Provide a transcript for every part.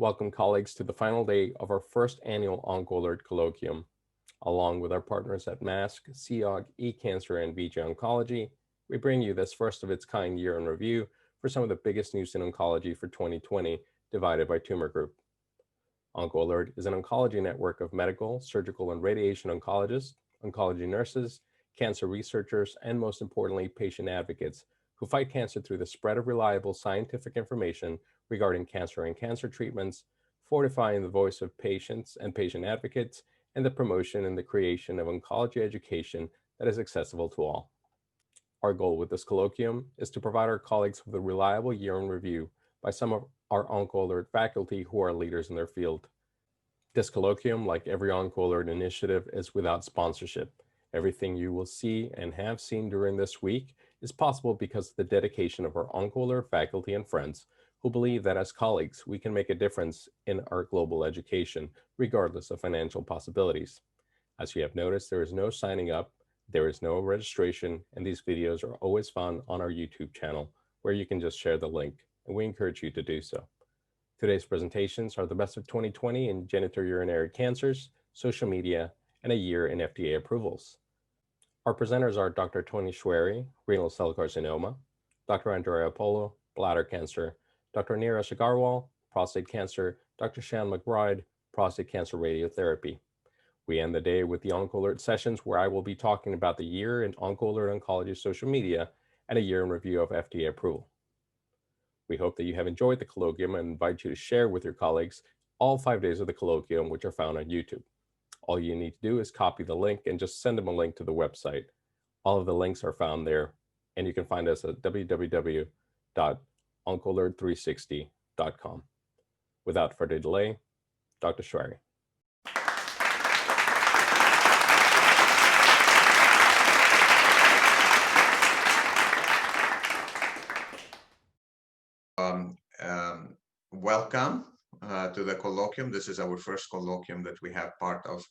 welcome colleagues to the final day of our first annual OncoAlert Colloquium. Along with our partners at MASC, CEOG, eCancer, and VJ Oncology, we bring you this first of its kind year in review for some of the biggest news in oncology for 2020, divided by tumor group. OncoAlert is an oncology network of medical, surgical, and radiation oncologists, oncology nurses, cancer researchers, and most importantly, patient advocates who fight cancer through the spread of reliable scientific information regarding cancer and cancer treatments, fortifying the voice of patients and patient advocates, and the promotion and the creation of oncology education that is accessible to all. Our goal with this colloquium is to provide our colleagues with a reliable year in review by some of our OncoAlert faculty who are leaders in their field. This colloquium, like every OncoAlert initiative, is without sponsorship. Everything you will see and have seen during this week is possible because of the dedication of our OncoAlert faculty and friends who believe that as colleagues, we can make a difference in our global education, regardless of financial possibilities. As you have noticed, there is no signing up, there is no registration, and these videos are always found on our YouTube channel, where you can just share the link, and we encourage you to do so. Today's presentations are the best of 2020 in genitourinary cancers, social media, and a year in FDA approvals. Our presenters are Dr. Toni Choueiri, renal cell carcinoma, Dr. Andrea Apolo, bladder cancer, Dr. Neeraj Agarwal, prostate cancer, Dr. McBride, prostate cancer radiotherapy. We end the day with the OncoAlert sessions where I will be talking about the year in OncoAlert oncology social media and a year in review of FDA approval. We hope that you have enjoyed the colloquium and invite you to share with your colleagues all 5 days of the colloquium, which are found on YouTube. All you need to do is copy the link and just send them a link to the website. All of the links are found there, and you can find us at www.oncoalert360.com. Without further delay, Dr. Choueiri. Welcome to the colloquium. This is our first colloquium that we have part of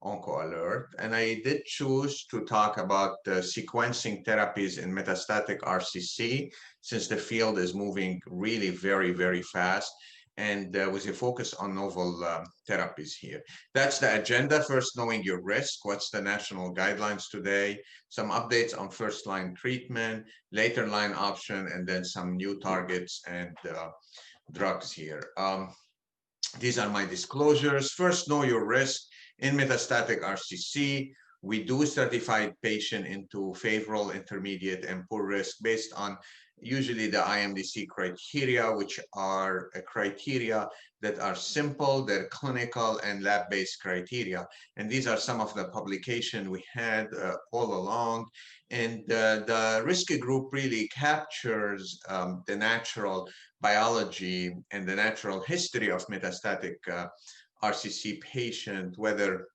OncoAlert, and I did choose to talk about sequencing therapies in metastatic RCC, since the field is moving really very, very fast, and with a focus on novel therapies here. That's the agenda. First, knowing your risk. What's the national guidelines today? Some updates on first-line treatment, later line option, and then some new targets and drugs here. These are my disclosures. First, know your risk. In metastatic RCC, we do stratify patient into favorable, intermediate, and poor risk based on usually the IMDC criteria, which are criteria that are simple, they're clinical and lab-based criteria. And these are some of the publications we had all along. And the risk group really captures the natural biology and the natural history of metastatic RCC patient, whether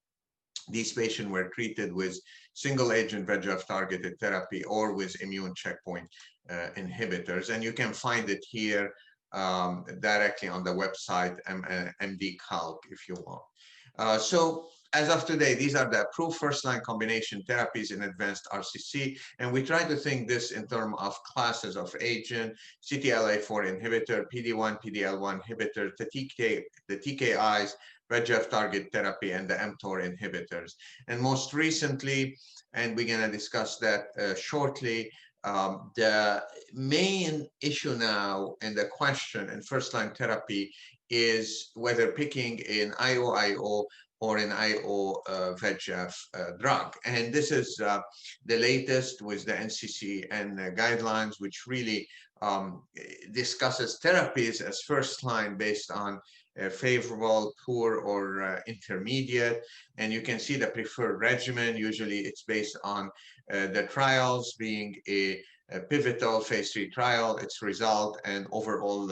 these patients were treated with single agent VEGF targeted therapy or with immune checkpoint inhibitors. And you can find it here directly on the website, MD-Calc, if you want. So as of today, these are the approved first-line combination therapies in advanced RCC, and we try to think this in terms of classes of agent: CTLA-4 inhibitor, PD-1, PD-L1 inhibitor, the TKIs, VEGF target therapy, and the mTOR inhibitors. And most recently, and we're going to discuss that shortly, the main issue now and the question in first-line therapy is whether picking an IO-IO or an IO VEGF drug. And this is the latest with the NCCN guidelines, which really discusses therapies as first-line based on favorable, poor, or intermediate. And you can see the preferred regimen. Usually it's based on the trials being a pivotal phase 3 trial, its result, and overall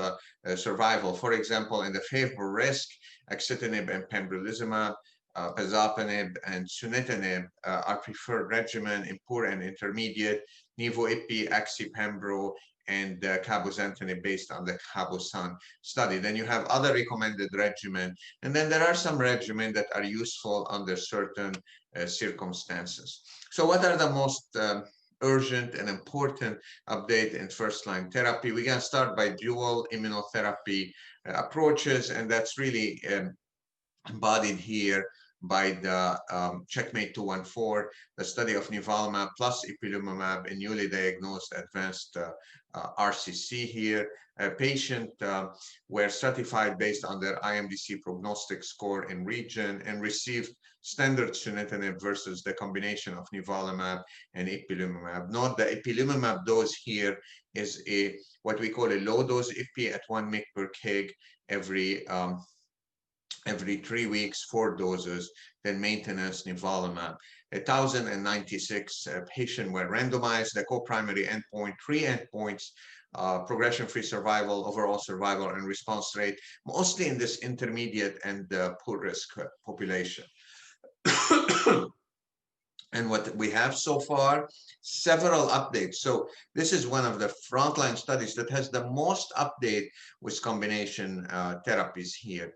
survival. For example, in the favorable risk, axitinib and pembrolizumab, pazopanib and sunitinib are preferred regimen. In poor and intermediate, nivo-ipi, axi-pembro, and cabozantinib based on the CABOSUN study. Then you have other recommended regimen, and then there are some regimen that are useful under certain circumstances. So what are the most urgent and important update in first-line therapy. We're going to start by dual immunotherapy approaches, and that's really embodied here by the Checkmate 214, the study of nivolumab plus ipilimumab in newly diagnosed advanced RCC here. A patient were stratified based on their IMDC prognostic score in region and received standard sunitinib versus the combination of nivolumab and ipilimumab. Note the ipilimumab dose here is what we call a low dose ipi at 1 mg per kg every 3 weeks, 4 doses, then maintenance nivolumab. 1,096 patients were randomized. The co-primary endpoint, 3 endpoints, progression-free survival, overall survival, and response rate, mostly in this intermediate and poor risk population. And what we have so far, several updates. So this is one of the frontline studies that has the most update with combination therapies here.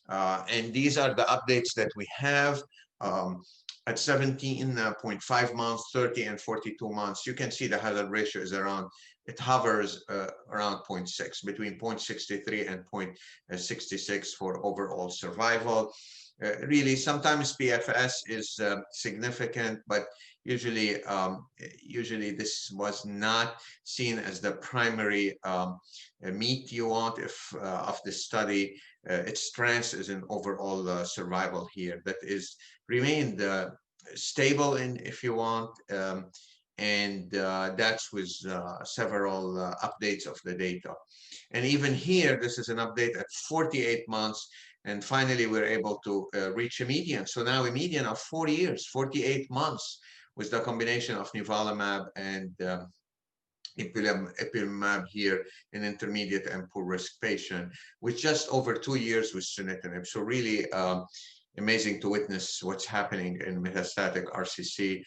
And these are the updates that we have at 17.5 months, 30 and 42 months. You can see the hazard ratio is around, it hovers around 0.6, between 0.63 and 0.66 for overall survival. Really, sometimes PFS is significant, but usually this was not seen as the primary meat you want of the study. Its strength is in overall survival here that is remained stable in, if you want, and that's with several updates of the data. And even here, this is an update at 48 months. And finally, we're able to reach a median. So now a median of 4 years, 48 months with the combination of nivolumab and ipilimumab here in intermediate and poor risk patient with just over 2 years with sunitinib. So really amazing to witness what's happening in metastatic RCC,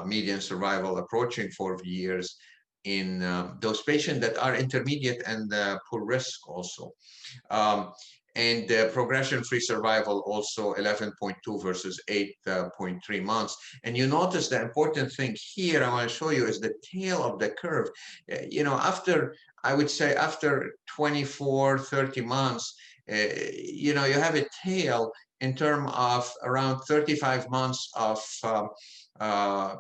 median survival approaching 4 years in those patients that are intermediate and poor risk also. And progression-free survival also 11.2 versus 8.3 months. And you notice the important thing here I want to show you is the tail of the curve. You know, after, I would say after 24, 30 months, you know, you have a tail in terms of around 35 months of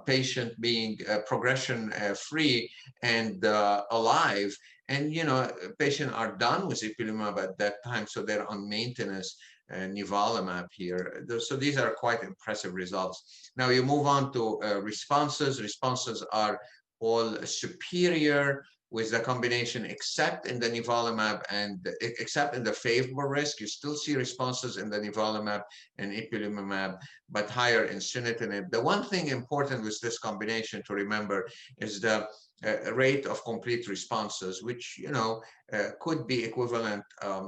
patient being progression-free and alive. And, you know, patients are done with ipilimumab at that time, so they're on maintenance nivolumab here. So these are quite impressive results. Now you move on to responses. Responses are all superior with the combination, except in the nivolumab and except in the favorable risk. You still see responses in the nivolumab and ipilimumab, but higher in sunitinib. The one thing important with this combination to remember is the rate of complete responses, which, you know, could be equivalent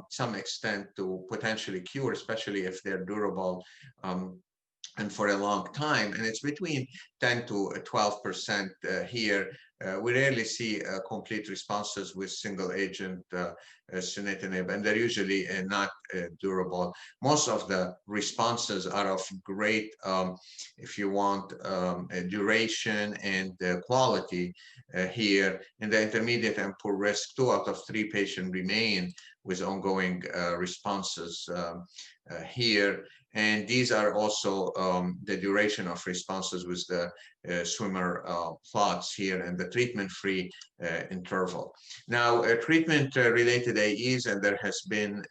some extent to potentially cure, especially if they're durable and for a long time. And it's between 10 to 12% here. We rarely see complete responses with single agent sunitinib, and they're usually not durable. Most of the responses are of great, if you want, duration and quality here. In the intermediate and poor risk, 2 out of 3 patients remain with ongoing responses here. And these are also the duration of responses with the swimmer plots here and the treatment-free interval. Now, treatment-related AEs, and there has been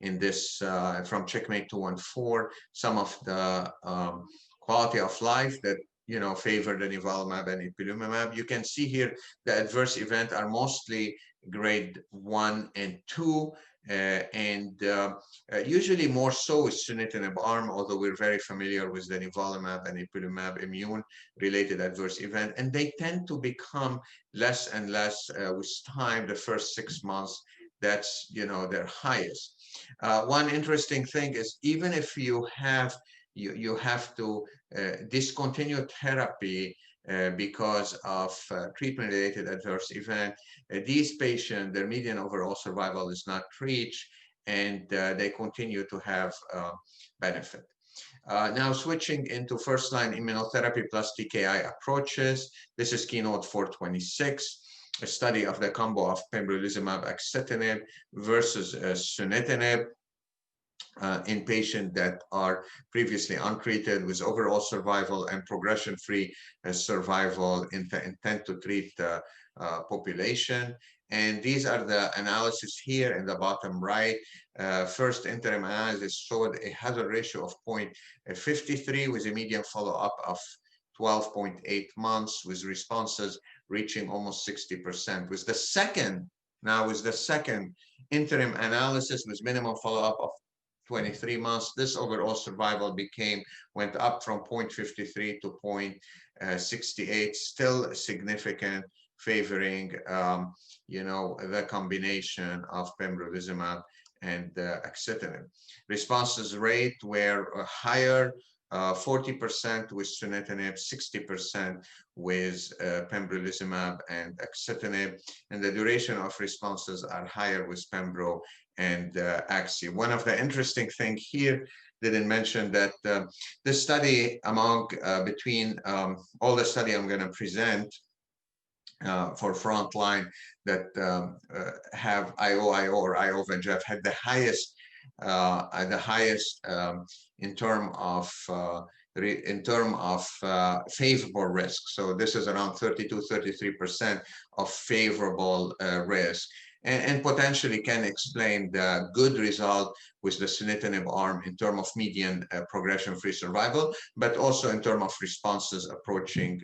in this from Checkmate 214, some of the quality of life that, you know, favor the nivolumab and ipilimumab. You can see here the adverse events are mostly grade 1 and 2. Usually more so with sunitinib arm, although we're very familiar with the nivolumab and ipilimumab immune-related adverse event, and they tend to become less and less with time. The first 6 months, that's, you know, their highest. One interesting thing is even if you have you have to discontinue therapy because of treatment-related adverse event. These patients, their median overall survival is not reached, and they continue to have benefit. Now switching into first-line immunotherapy plus TKI approaches. This is Keynote 426, a study of the combo of pembrolizumab axitinib versus sunitinib in patients that are previously untreated, with overall survival and progression-free survival in the intent to treat population. And these are the analysis here in the bottom right. First interim analysis showed a hazard ratio of 0.53 with a median follow-up of 12.8 months, with responses reaching almost 60%. With the second interim analysis with minimum follow-up of 23 months, this overall survival went up from 0.53 to 0.68, still significant, favoring the combination of pembrolizumab and axitinib. Responses rate were higher, 40% with sunitinib, 60% with pembrolizumab and axitinib, and the duration of responses are higher with pembro and axi. One of the interesting things here, didn't mention that this study between all the study I'm going to present for frontline that have IO or IO-VEGF had the highest in term of favorable risk. So this is around 32-33% of favorable risk, and potentially can explain the good result with the sunitinib arm in terms of median progression-free survival, but also in terms of responses approaching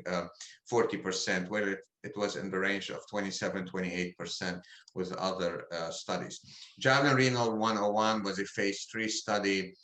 40%, where it was in the range of 27-28% with other studies. Javelin Renal 101 was a phase 3 study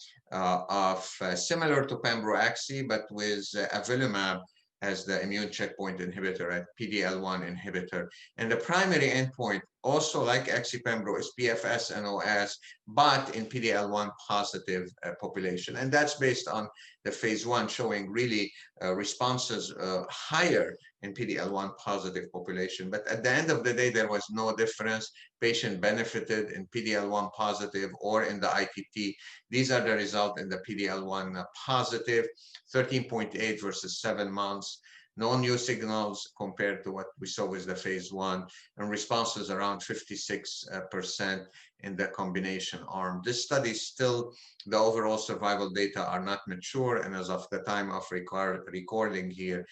similar to pembro-axi, but with avelumab as the immune checkpoint inhibitor and PD-L1 inhibitor. And the primary endpoint, also like axi-pembro, is PFS and OS, but in PD-L1 positive population. And that's based on the phase 1 showing really responses higher in PD-L1 positive population. But at the end of the day, there was no difference. Patient benefited in PD-L1 positive or in the ITT. These are the results in the PD-L1 positive, 13.8 versus 7 months. No new signals compared to what we saw with the phase 1, and responses around 56% in the combination arm. This study still, the overall survival data are not mature, and as of the time of recording here,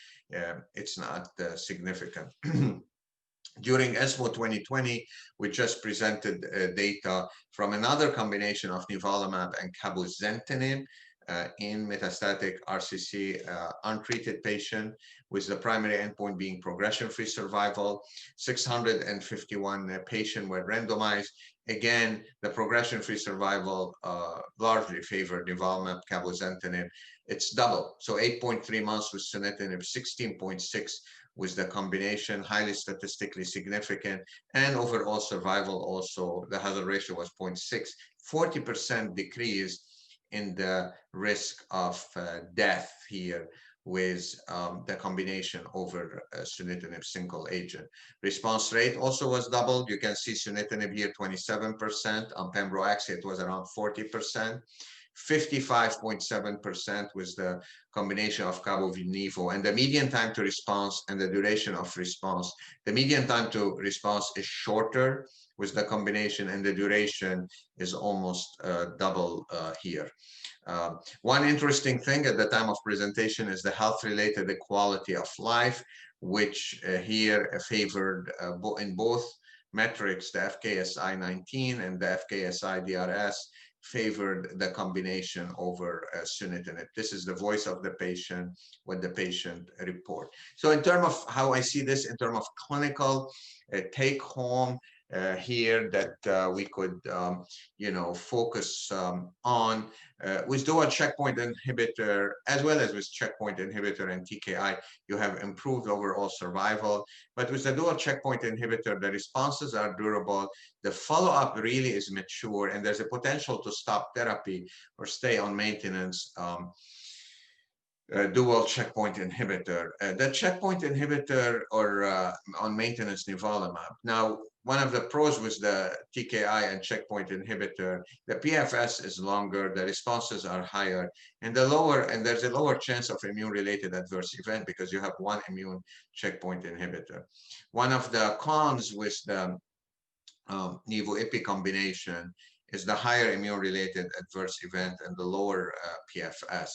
it's not significant. During ESMO 2020, we just presented data from another combination of nivolumab and cabozantinib in metastatic RCC untreated patient, with the primary endpoint being progression-free survival. 651 patients were randomized. Again, the progression-free survival largely favored nivolumab, cabozantinib. It's double, so 8.3 months with sunitinib, 16.6 with the combination, highly statistically significant, and overall survival also, the hazard ratio was 0.6, 40% decrease in the risk of death here with the combination over sunitinib single agent. Response rate also was doubled. You can see sunitinib here 27%, on pembro-axi it was around 40%. 55.7% with the combination of cabo-nivo, and the median time to response and the duration of response. The median time to response is shorter with the combination, and the duration is almost double here. One interesting thing at the time of presentation is the health-related quality of life, which here favored in both metrics, the FKSI-19 and the FKSI-DRS, favored the combination over sunitinib. This is the voice of the patient, what the patient report. So in terms of how I see this, in terms of clinical take home here that we could, focus on with dual checkpoint inhibitor, as well as with checkpoint inhibitor and TKI, you have improved overall survival. But with the dual checkpoint inhibitor, the responses are durable. The follow-up really is mature, and there's a potential to stop therapy or stay on maintenance dual checkpoint inhibitor. The checkpoint inhibitor or on maintenance nivolumab. Now, one of the pros with the TKI and checkpoint inhibitor, the PFS is longer, the responses are higher, and there's a lower chance of immune-related adverse event because you have one immune checkpoint inhibitor. One of the cons with the nivo-ipi combination is the higher immune-related adverse event and the lower PFS.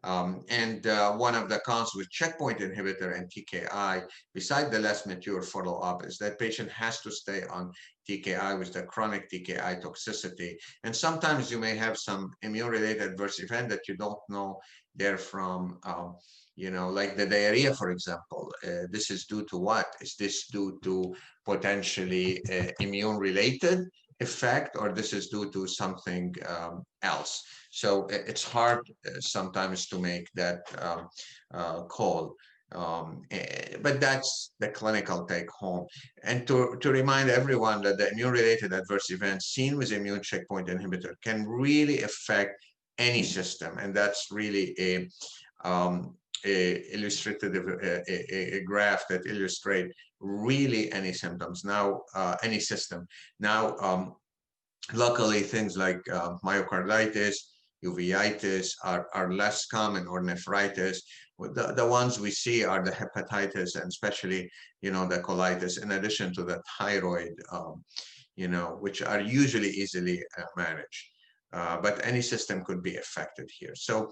One of the cons with checkpoint inhibitor and TKI, beside the less mature follow-up, is that patient has to stay on TKI with the chronic TKI toxicity. And sometimes you may have some immune-related adverse event that you don't know they're from, like the diarrhea, for example. This is due to what? Is this due to potentially immune-related effect, or this is due to something else? So it's hard sometimes to make that call. But that's the clinical take home. And to remind everyone that the immune-related adverse events seen with immune checkpoint inhibitor can really affect any system. And that's really a illustrative a graph that illustrates really any symptoms now, any system. Now, luckily, things like myocarditis, uveitis are less common, or nephritis. The ones we see are the hepatitis and especially, the colitis, in addition to the thyroid, which are usually easily managed. But any system could be affected here. So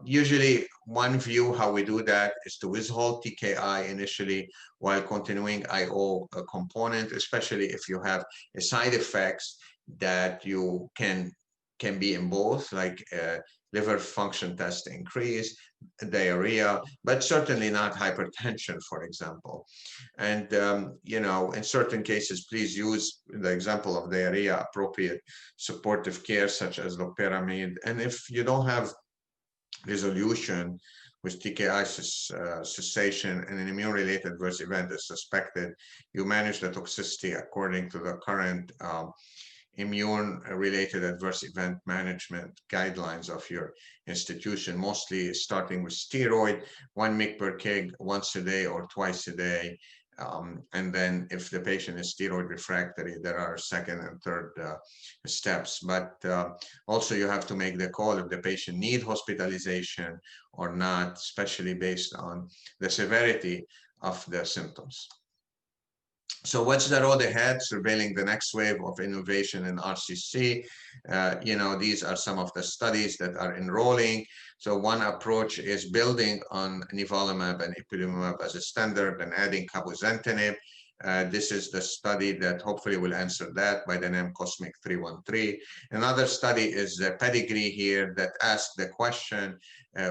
usually one view how we do that is to withhold TKI initially while continuing IO component, especially if you have side effects that you can be in both, like liver function test increase, diarrhea, but certainly not hypertension, for example. And, in certain cases, please use the example of diarrhea, appropriate supportive care, such as loperamide. And if you don't have resolution with TKI cessation and an immune-related adverse event is suspected, you manage the toxicity according to the current immune-related adverse event management guidelines of your institution, mostly starting with steroid, 1 mg per kg once a day or twice a day. And then if the patient is steroid refractory, there are second and third steps. But also you have to make the call if the patient need hospitalization or not, especially based on the severity of the symptoms. So what's the road ahead? Surveilling the next wave of innovation in RCC. These are some of the studies that are enrolling. So one approach is building on nivolumab and ipilimumab as a standard and adding cabozantinib. This is the study that hopefully will answer that, by the name Cosmic 313. Another study is the pedigree here that asks the question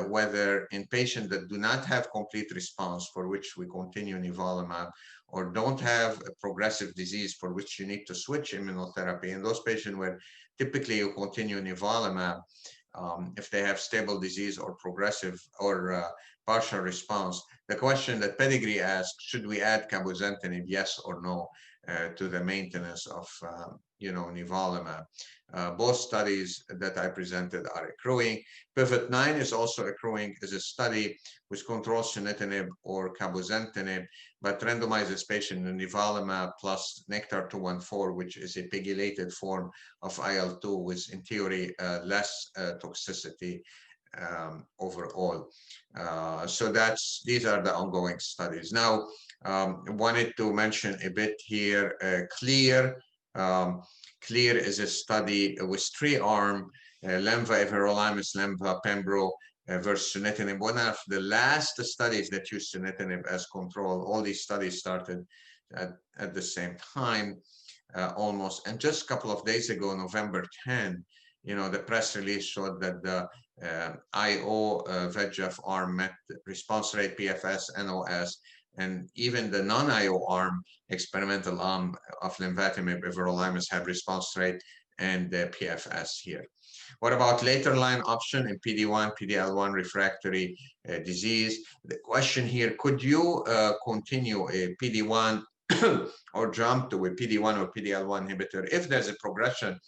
whether in patients that do not have complete response, for which we continue nivolumab, or don't have a progressive disease for which you need to switch immunotherapy, in those patients where typically you continue nivolumab, if they have stable disease or progressive or partial response. The question that pedigree asks, should we add cabozantinib, yes or no, to the maintenance of nivolumab? Both studies that I presented are accruing. Pivot 9 is also accruing as a study which controls sunitinib or cabozantinib, but randomizes patient in nivolumab plus Nectar-214, which is a pegylated form of IL-2 with, in theory, less toxicity overall. So these are the ongoing studies. Now, wanted to mention a bit here, CLEAR. CLEAR is a study with 3-arm, lenva, everolimus, lenva, pembro versus sunitinib. One of the last studies that used sunitinib as control. All these studies started at the same time, almost. And just a couple of days ago, November 10, the press release showed that the IO VEGF arm met response rate, PFS, NOS, and even the non-IO arm, experimental arm of lenvatinib, everolimus, had response rate and PFS here. What about later line option in PD-1, PD-L1 refractory disease? The question here, could you continue a PD-1 or jump to a PD-1 or PD-L1 inhibitor if there's a progression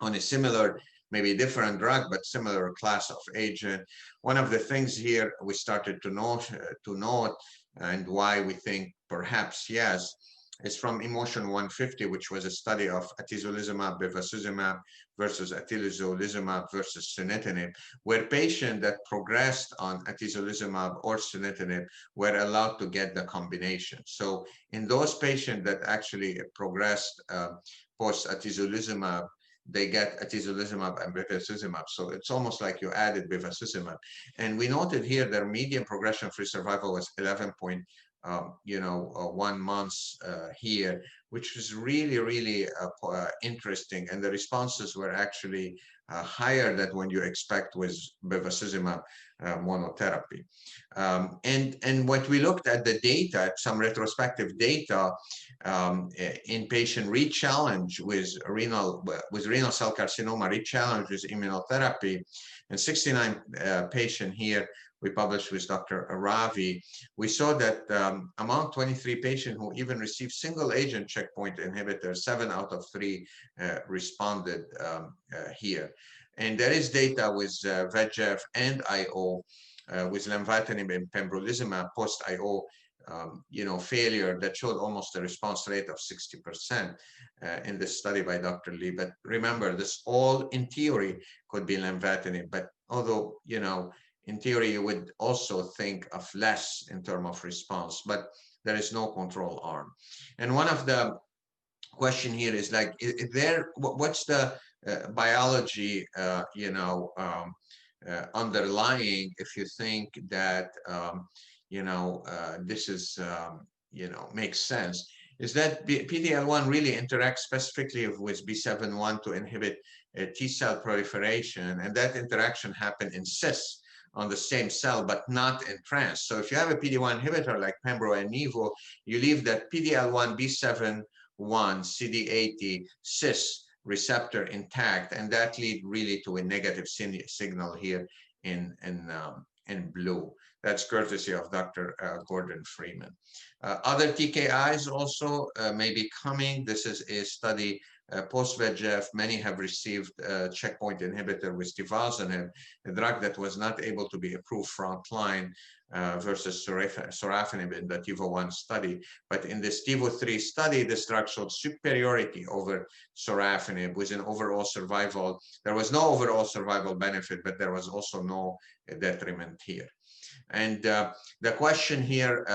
on a similar maybe different drug, but similar class of agent. One of the things here we started to note, and why we think perhaps yes, is from Emotion 150, which was a study of atezolizumab, bevacizumab versus atezolizumab versus sunitinib, where patients that progressed on atezolizumab or sunitinib were allowed to get the combination. So in those patients that actually progressed post-atezolizumab, they get atezolizumab and bevacizumab. So it's almost like you added bevacizumab. And we noted here their median progression-free survival was 1 month here, which was really, really interesting. And the responses were actually higher than when you expect with bevacizumab monotherapy. And what we looked at the data, some retrospective data in patient re-challenge with renal cell carcinoma, re-challenge with immunotherapy, and 69 patient here we published with Dr. Ravi, we saw that among 23 patients who even received single agent checkpoint inhibitor, 7 out of 3 responded here. And there is data with VEGF and IO, with lenvatinib and pembrolizumab post-IO failure that showed almost a response rate of 60% in this study by Dr. Lee. But remember, this all in theory could be lenvatinib, but although, in theory, you would also think of less in terms of response, but there is no control arm. And one of the question here is like, what's the biology, underlying, if you think that, this is, makes sense, is that PD-L1 really interacts specifically with B7-1 to inhibit T cell proliferation, and that interaction happened in cysts on the same cell, but not in trans. So if you have a PD-1 inhibitor like Pembro and Nivo, you leave that PD-L1, B7-1, CD80 cis receptor intact, and that lead really to a negative signal here in blue. That's courtesy of Dr. Gordon Freeman. Other TKIs also may be coming. This is a study post-VEGF. Many have received checkpoint inhibitor with tivozanib, a drug that was not able to be approved frontline versus sorafenib in the TiVo-1 study. But in this TiVo-3 study, this drug showed superiority over sorafenib with an overall survival. There was no overall survival benefit, but there was also no detriment here. And the question here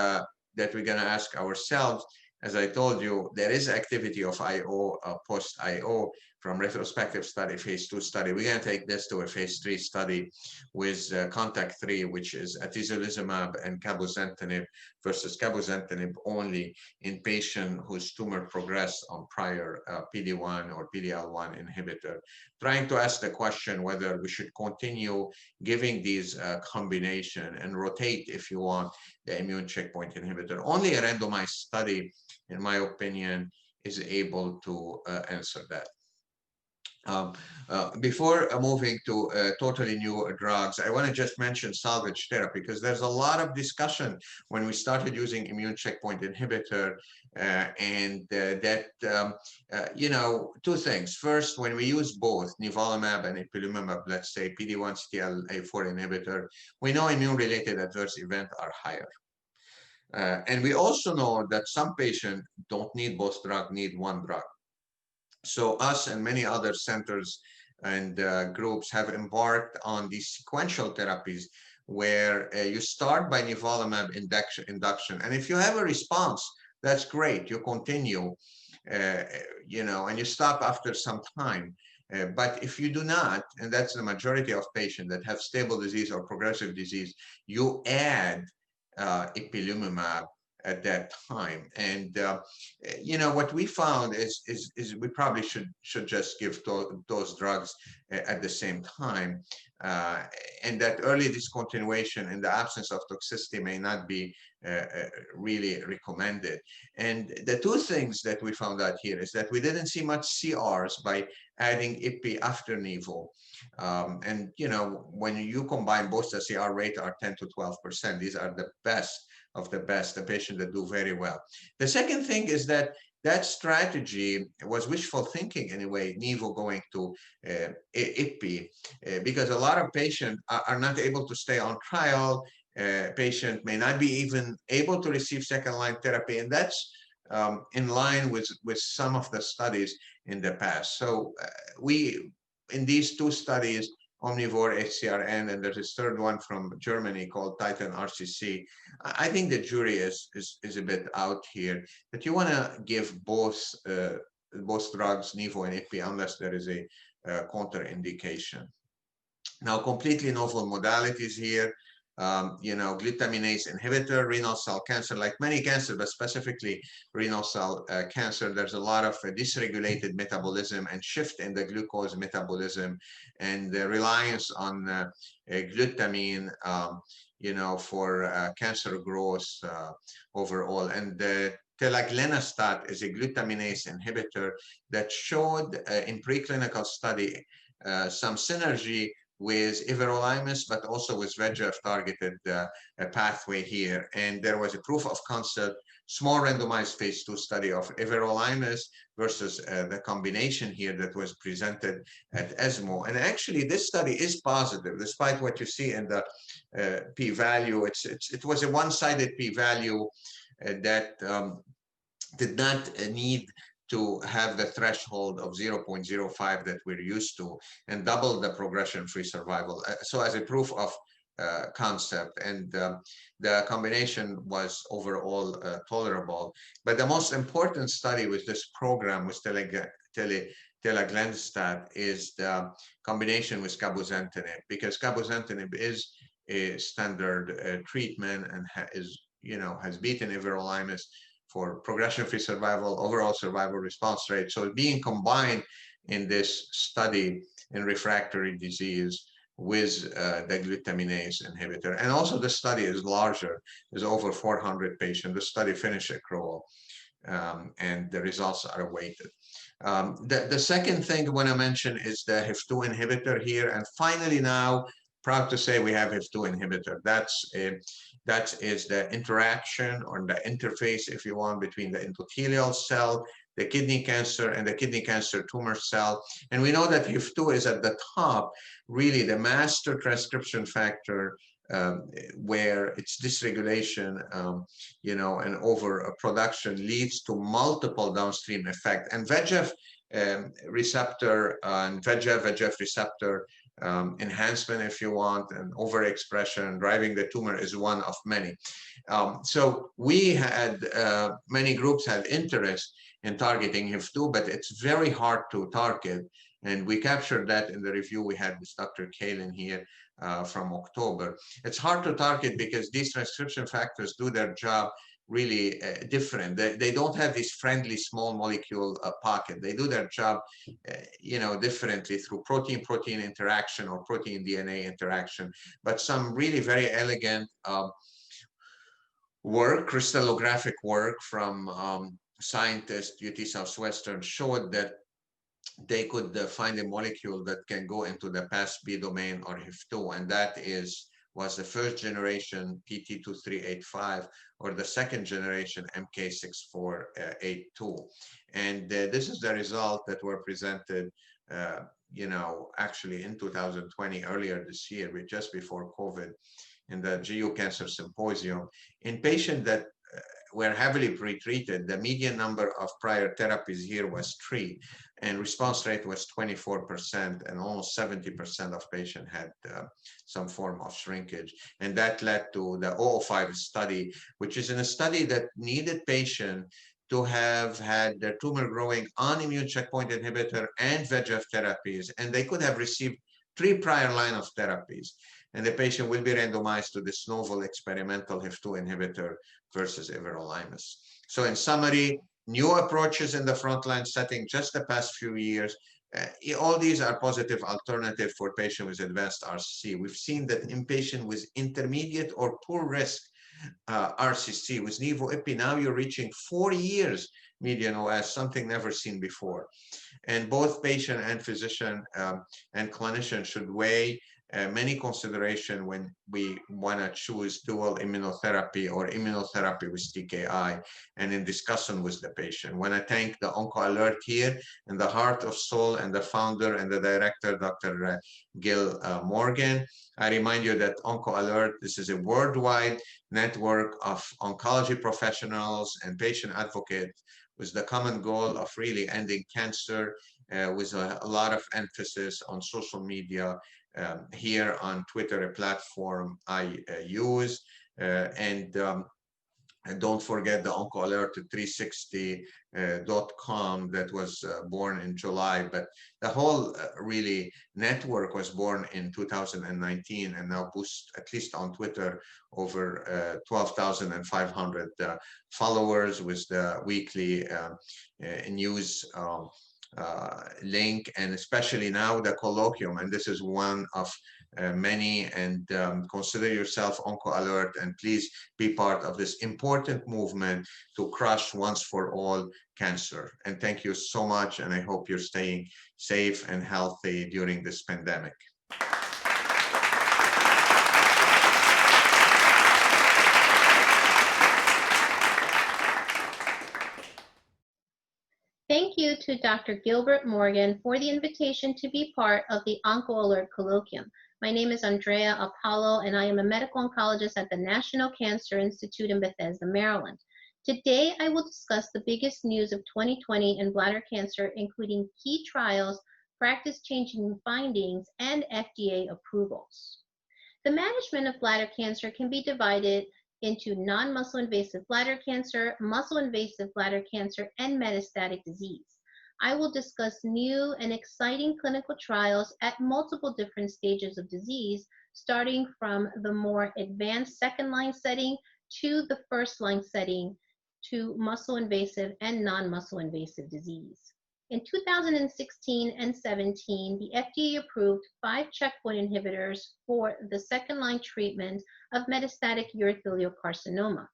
that we're going to ask ourselves, as I told you, there is activity of IO, post-IO from retrospective study, phase 2 study. We're going to take this to a phase 3 study with CONTACT-3, which is atezolizumab and cabozantinib versus cabozantinib only in patient whose tumor progressed on prior PD-1 or PD-L1 inhibitor, trying to ask the question whether we should continue giving these combination and rotate, if you want, the immune checkpoint inhibitor. Only a randomized study, in my opinion, is able to answer that. Before moving to totally new drugs, I want to just mention salvage therapy, because there's a lot of discussion when we started using immune checkpoint inhibitor, two things. First, when we use both nivolumab and ipilimumab, let's say PD-1 CTLA-4 inhibitor, we know immune-related adverse events are higher. And we also know that some patients don't need both drugs, need one drug. So us and many other centers and groups have embarked on these sequential therapies where you start by nivolumab induction. And if you have a response, that's great. You continue, and you stop after some time. But if you do not, and that's the majority of patients that have stable disease or progressive disease, you add ipilimumab at that time. And what we found is we probably should just give those drugs at the same time, and that early discontinuation in the absence of toxicity may not be really recommended. And the two things that we found out here is that we didn't see much CRs by adding IPI after Nivo. And when you combine both, the CR rate are 10 to 12%. These are the best of the best, the patients that do very well. The second thing is that that strategy was wishful thinking anyway, Nivo going to IPI, because a lot of patients are not able to stay on trial. Patient may not be even able to receive second-line therapy, and that's in line with some of the studies in the past. So we, in these two studies, Omnivore HCRN, and there's a third one from Germany called Titan RCC. I think the jury is a bit out here, that you want to give both drugs, Nivo and IPI, unless there is a contraindication. Now, completely novel modalities here. Glutaminase inhibitor, renal cell cancer, like many cancers, but specifically renal cell cancer, there's a lot of dysregulated metabolism and shift in the glucose metabolism, and the reliance on glutamine, for cancer growth overall. And telaglenastat is a glutaminase inhibitor that showed in preclinical study some synergy with everolimus, but also with VEGF targeted pathway here. And there was a proof of concept, small randomized phase 2 study of everolimus versus the combination here that was presented at ESMO. And actually, this study is positive, despite what you see in the p-value. It was a one-sided p-value that did not need to have the threshold of 0.05 that we're used to, and double the progression-free survival. So as a proof of concept, and the combination was overall tolerable. But the most important study with this program with telaglenastat is the combination with cabozantinib, because cabozantinib is a standard treatment and has beaten everolimus for progression-free survival, overall survival, response rate. So being combined in this study in refractory disease with the glutaminase inhibitor. And also the study is larger, there's over 400 patients. The study finished accrual, and the results are awaited. The second thing I want to mention is the HIF2 inhibitor here. And finally now, proud to say we have HIF2 inhibitor. That is the interaction, or the interface, if you want, between the endothelial cell, the kidney cancer, and the kidney cancer tumor cell. And we know that HIF2 is at the top, really the master transcription factor, where its dysregulation, and overproduction leads to multiple downstream effects. And VEGF receptor and VEGF receptor enhancement, if you want, and overexpression driving the tumor is one of many. So we had, many groups had interest in targeting HIF2, but it's very hard to target. And we captured that in the review we had with Dr. Kalin here from October. It's hard to target because these transcription factors do their job really different. They don't have this friendly small molecule pocket. They do their job, differently through protein-protein interaction or protein-DNA interaction. But some really very elegant work, crystallographic work from scientists, UT Southwestern, showed that they could find a molecule that can go into the PAS-B domain or HIF2, and that was the first generation PT2385 or the second generation MK6482. And this is the result that were presented, actually in 2020, earlier this year, just before COVID, in the GU Cancer Symposium. In patients that were heavily pretreated, the median number of prior therapies here was 3, and response rate was 24%, and almost 70% of patients had some form of shrinkage. And that led to the 005 study, which is in a study that needed patients to have had their tumor growing on immune checkpoint inhibitor and VEGF therapies, and they could have received 3 prior line of therapies. And the patient will be randomized to this novel experimental HIF2 inhibitor versus everolimus. So in summary, new approaches in the frontline setting just the past few years. All these are positive alternative for patients with advanced RCC. We've seen that in patients with intermediate or poor risk RCC with Nivo-IPI, now you're reaching 4 years median OS, something never seen before. And both patient and physician and clinician should weigh many consideration when we want to choose dual immunotherapy or immunotherapy with TKI, and in discussion with the patient. I want to thank the OncoAlert here in the heart of Seoul and the founder and the director, Dr. Gil Morgan. I remind you that OncoAlert, this is a worldwide network of oncology professionals and patient advocates with the common goal of really ending cancer, with a lot of emphasis on social media. Here on Twitter, a platform I use, and don't forget the OncoAlert360.com that was born in July. But the whole really network was born in 2019 and now boosts, at least on Twitter, over 12,500 followers with the weekly news link, and especially now the colloquium. And this is one of many, and consider yourself OncoAlert, and please be part of this important movement to crush once for all cancer. And thank you so much, and I hope you're staying safe and healthy during this pandemic. Thank you to Dr. Gilbert Morgan for the invitation to be part of the OncoAlert Colloquium. My name is Andrea Apolo, and I am a medical oncologist at the National Cancer Institute in Bethesda, Maryland. Today, I will discuss the biggest news of 2020 in bladder cancer, including key trials, practice-changing findings, and FDA approvals. The management of bladder cancer can be divided into non-muscle invasive bladder cancer, muscle invasive bladder cancer, and metastatic disease. I will discuss new and exciting clinical trials at multiple different stages of disease, starting from the more advanced second-line setting to the first-line setting to muscle invasive and non-muscle invasive disease. In 2016 and 17, the FDA approved 5 checkpoint inhibitors for the second-line treatment of metastatic urothelial carcinoma,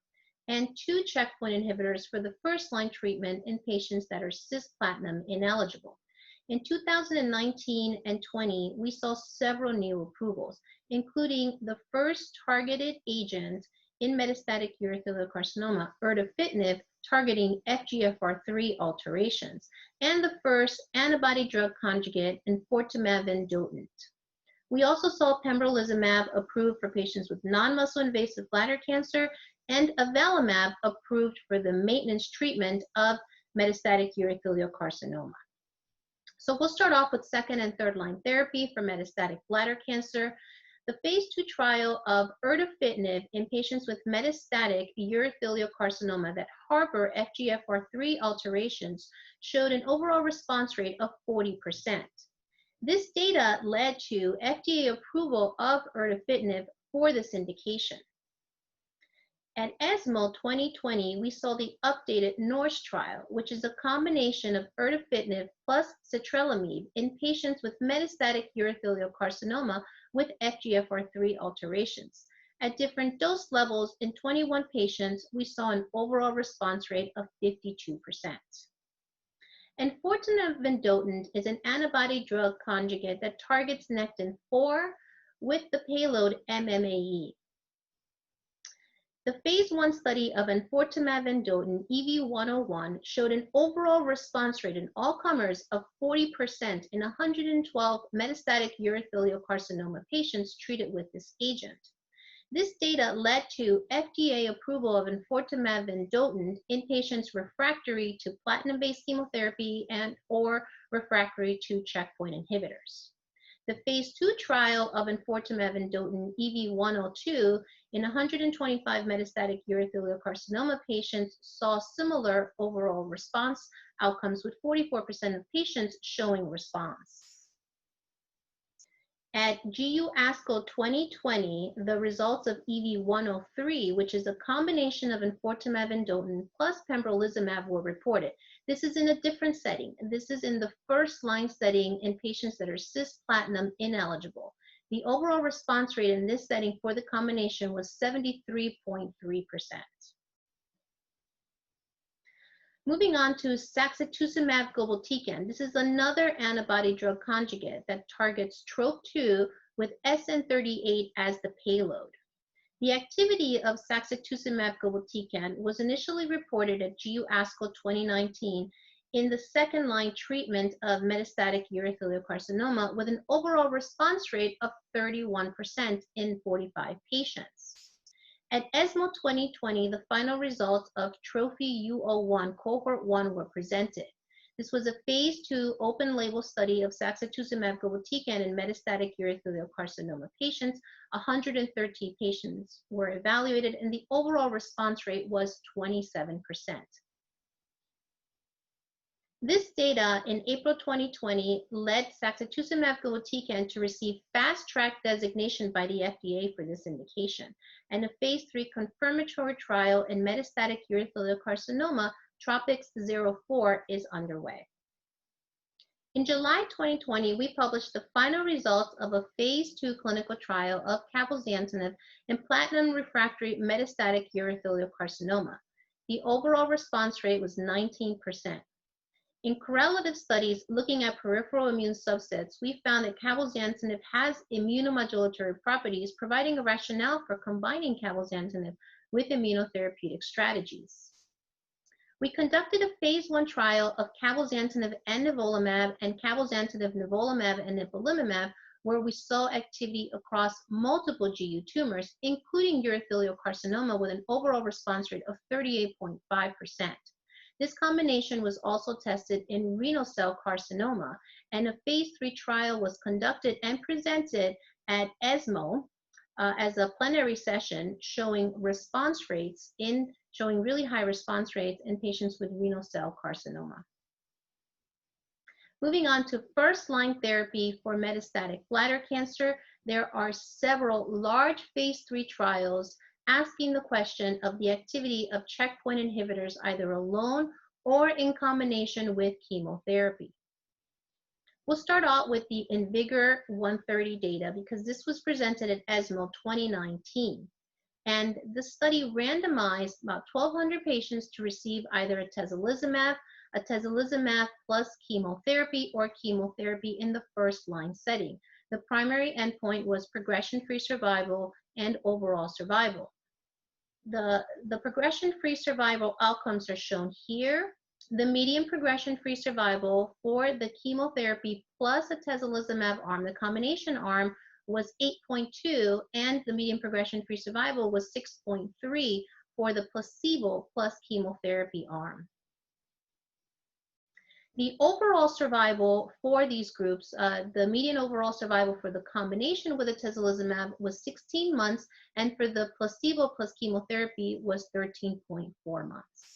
and 2 checkpoint inhibitors for the first-line treatment in patients that are cisplatin ineligible. In 2019 and 20, we saw several new approvals, including the first targeted agent in metastatic urothelial carcinoma, erdafitinib, targeting FGFR3 alterations, and the first antibody-drug conjugate, enfortumab vedotin. We also saw pembrolizumab approved for patients with non-muscle invasive bladder cancer, and avelumab approved for the maintenance treatment of metastatic urothelial carcinoma. So we'll start off with second and third line therapy for metastatic bladder cancer. The phase 2 trial of erdafitinib in patients with metastatic urothelial carcinoma that harbor FGFR3 alterations showed an overall response rate of 40%. This data led to FDA approval of erdafitinib for this indication. At ESMO 2020, we saw the updated NORSE trial, which is a combination of erdafitinib plus sirolimus in patients with metastatic urothelial carcinoma with FGFR3 alterations. At different dose levels in 21 patients, we saw an overall response rate of 52%. Enfortumab vedotin is an antibody-drug conjugate that targets Nectin-4 with the payload MMAE. The phase 1 study of enfortumab vedotin, EV-101, showed an overall response rate in all comers of 40% in 112 metastatic urothelial carcinoma patients treated with this agent. This data led to FDA approval of enfortumab vedotin in patients refractory to platinum-based chemotherapy and or refractory to checkpoint inhibitors. The phase 2 trial of enfortumab vedotin, EV-102, in 125 metastatic urothelial carcinoma patients saw similar overall response outcomes, with 44% of patients showing response. At GU ASCO 2020, the results of EV-103, which is a combination of enfortumab vedotin plus pembrolizumab, were reported. This is in a different setting. This is in the first-line setting in patients that are cisplatin ineligible. The overall response rate in this setting for the combination was 73.3%. Moving on to sacituzumab govitecan. This is another antibody-drug conjugate that targets TROP2 with SN38 as the payload. The activity of sacituzumab govitecan was initially reported at GU ASCO 2019 in the second-line treatment of metastatic urothelial carcinoma with an overall response rate of 31% in 45 patients. At ESMO 2020, the final results of Trophy U01 Cohort 1 were presented. This was a phase 2 open-label study of sacituzumab govitecan in metastatic urothelial carcinoma patients. 113 patients were evaluated, and the overall response rate was 27%. This data in April 2020 led sacituzumab govitecan to receive Fast Track designation by the FDA for this indication, and a phase 3 confirmatory trial in metastatic urothelial carcinoma, TROPiCS-04, is underway. In July 2020, we published the final results of a phase 2 clinical trial of cabozantinib in platinum-refractory metastatic urothelial carcinoma. The overall response rate was 19%. In correlative studies looking at peripheral immune subsets, we found that cabozantinib has immunomodulatory properties, providing a rationale for combining cabozantinib with immunotherapeutic strategies. We conducted a phase 1 trial of cabozantinib and nivolumab and cabozantinib, nivolumab, and ipilimumab, where we saw activity across multiple GU tumors, including urothelial carcinoma, with an overall response rate of 38.5%. This combination was also tested in renal cell carcinoma, and a phase 3 trial was conducted and presented at ESMO as a plenary session showing really high response rates in patients with renal cell carcinoma. Moving on to first-line therapy for metastatic bladder cancer, there are several large phase 3 trials asking the question of the activity of checkpoint inhibitors either alone or in combination with chemotherapy. We'll start out with the InVigor 130 data because this was presented at ESMO 2019. And the study randomized about 1,200 patients to receive either atezolizumab plus chemotherapy, or chemotherapy in the first-line setting. The primary endpoint was progression-free survival and overall survival. The progression-free survival outcomes are shown here. The median progression-free survival for the chemotherapy plus atezolizumab arm, the combination arm, was 8.2, and the median progression-free survival was 6.3 for the placebo plus chemotherapy arm. The overall survival for these groups, the median overall survival for the combination with atezolizumab was 16 months, and for the placebo plus chemotherapy was 13.4 months.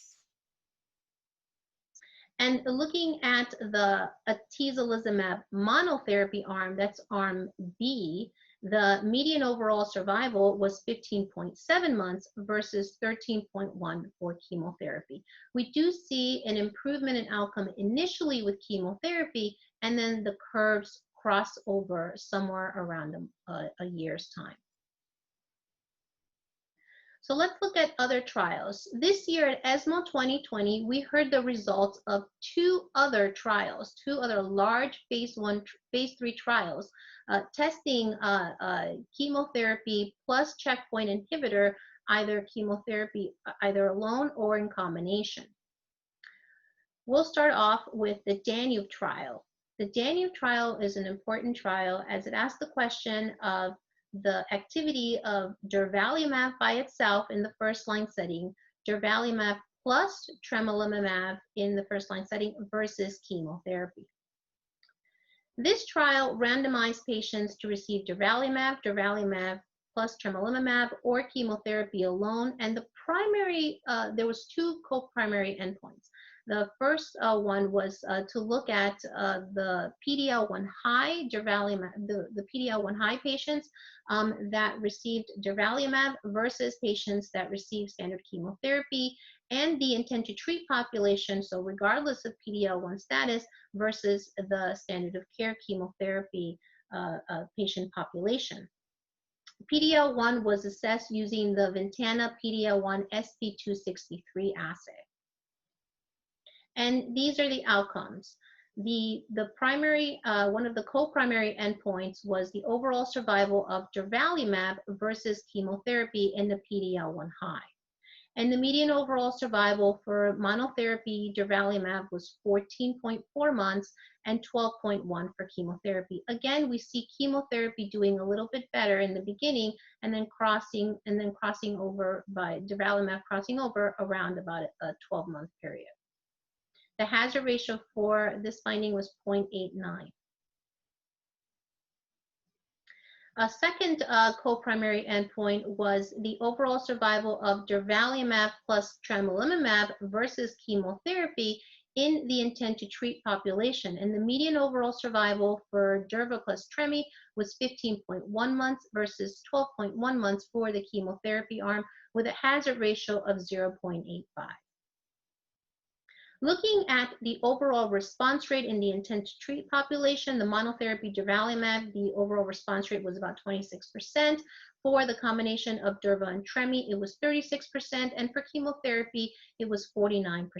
And looking at the atezolizumab monotherapy arm, that's arm B, the median overall survival was 15.7 months versus 13.1 for chemotherapy. We do see an improvement in outcome initially with chemotherapy, and then the curves cross over somewhere around a year's time. So let's look at other trials. This year at ESMO 2020, we heard the results of two other large phase 3 trials testing chemotherapy plus checkpoint inhibitor, either chemotherapy either alone or in combination. We'll start off with the Danube trial. The Danube trial is an important trial as it asks the question of the activity of durvalumab by itself in the first-line setting, durvalumab plus tremelimumab in the first-line setting versus chemotherapy. This trial randomized patients to receive durvalumab plus tremelimumab, or chemotherapy alone, and the primary, there was two co-primary endpoints. The first one was to look at the PD-L1 high durvalumab, the PD-L1 high patients that received durvalumab versus patients that received standard chemotherapy, and the intent to treat population, so regardless of PD-L1 status, versus the standard of care chemotherapy patient population. PD-L1 was assessed using the Ventana PD-L1 SP263 assay. And these are the outcomes. The primary, one of the co-primary endpoints was the overall survival of durvalumab versus chemotherapy in the PD-L1 high. And the median overall survival for monotherapy durvalumab was 14.4 months and 12.1 for chemotherapy. Again, we see chemotherapy doing a little bit better in the beginning and then crossing over by durvalumab crossing over around about a 12-month period. The hazard ratio for this finding was 0.89. A second co-primary endpoint was the overall survival of durvalumab plus tremelimumab versus chemotherapy in the intent to treat population. And the median overall survival for durva plus tremi was 15.1 months versus 12.1 months for the chemotherapy arm, with a hazard ratio of 0.85. Looking at the overall response rate in the intent to treat population, the monotherapy durvalumab, the overall response rate was about 26%. For the combination of durva and tremi, it was 36%, and for chemotherapy, it was 49%.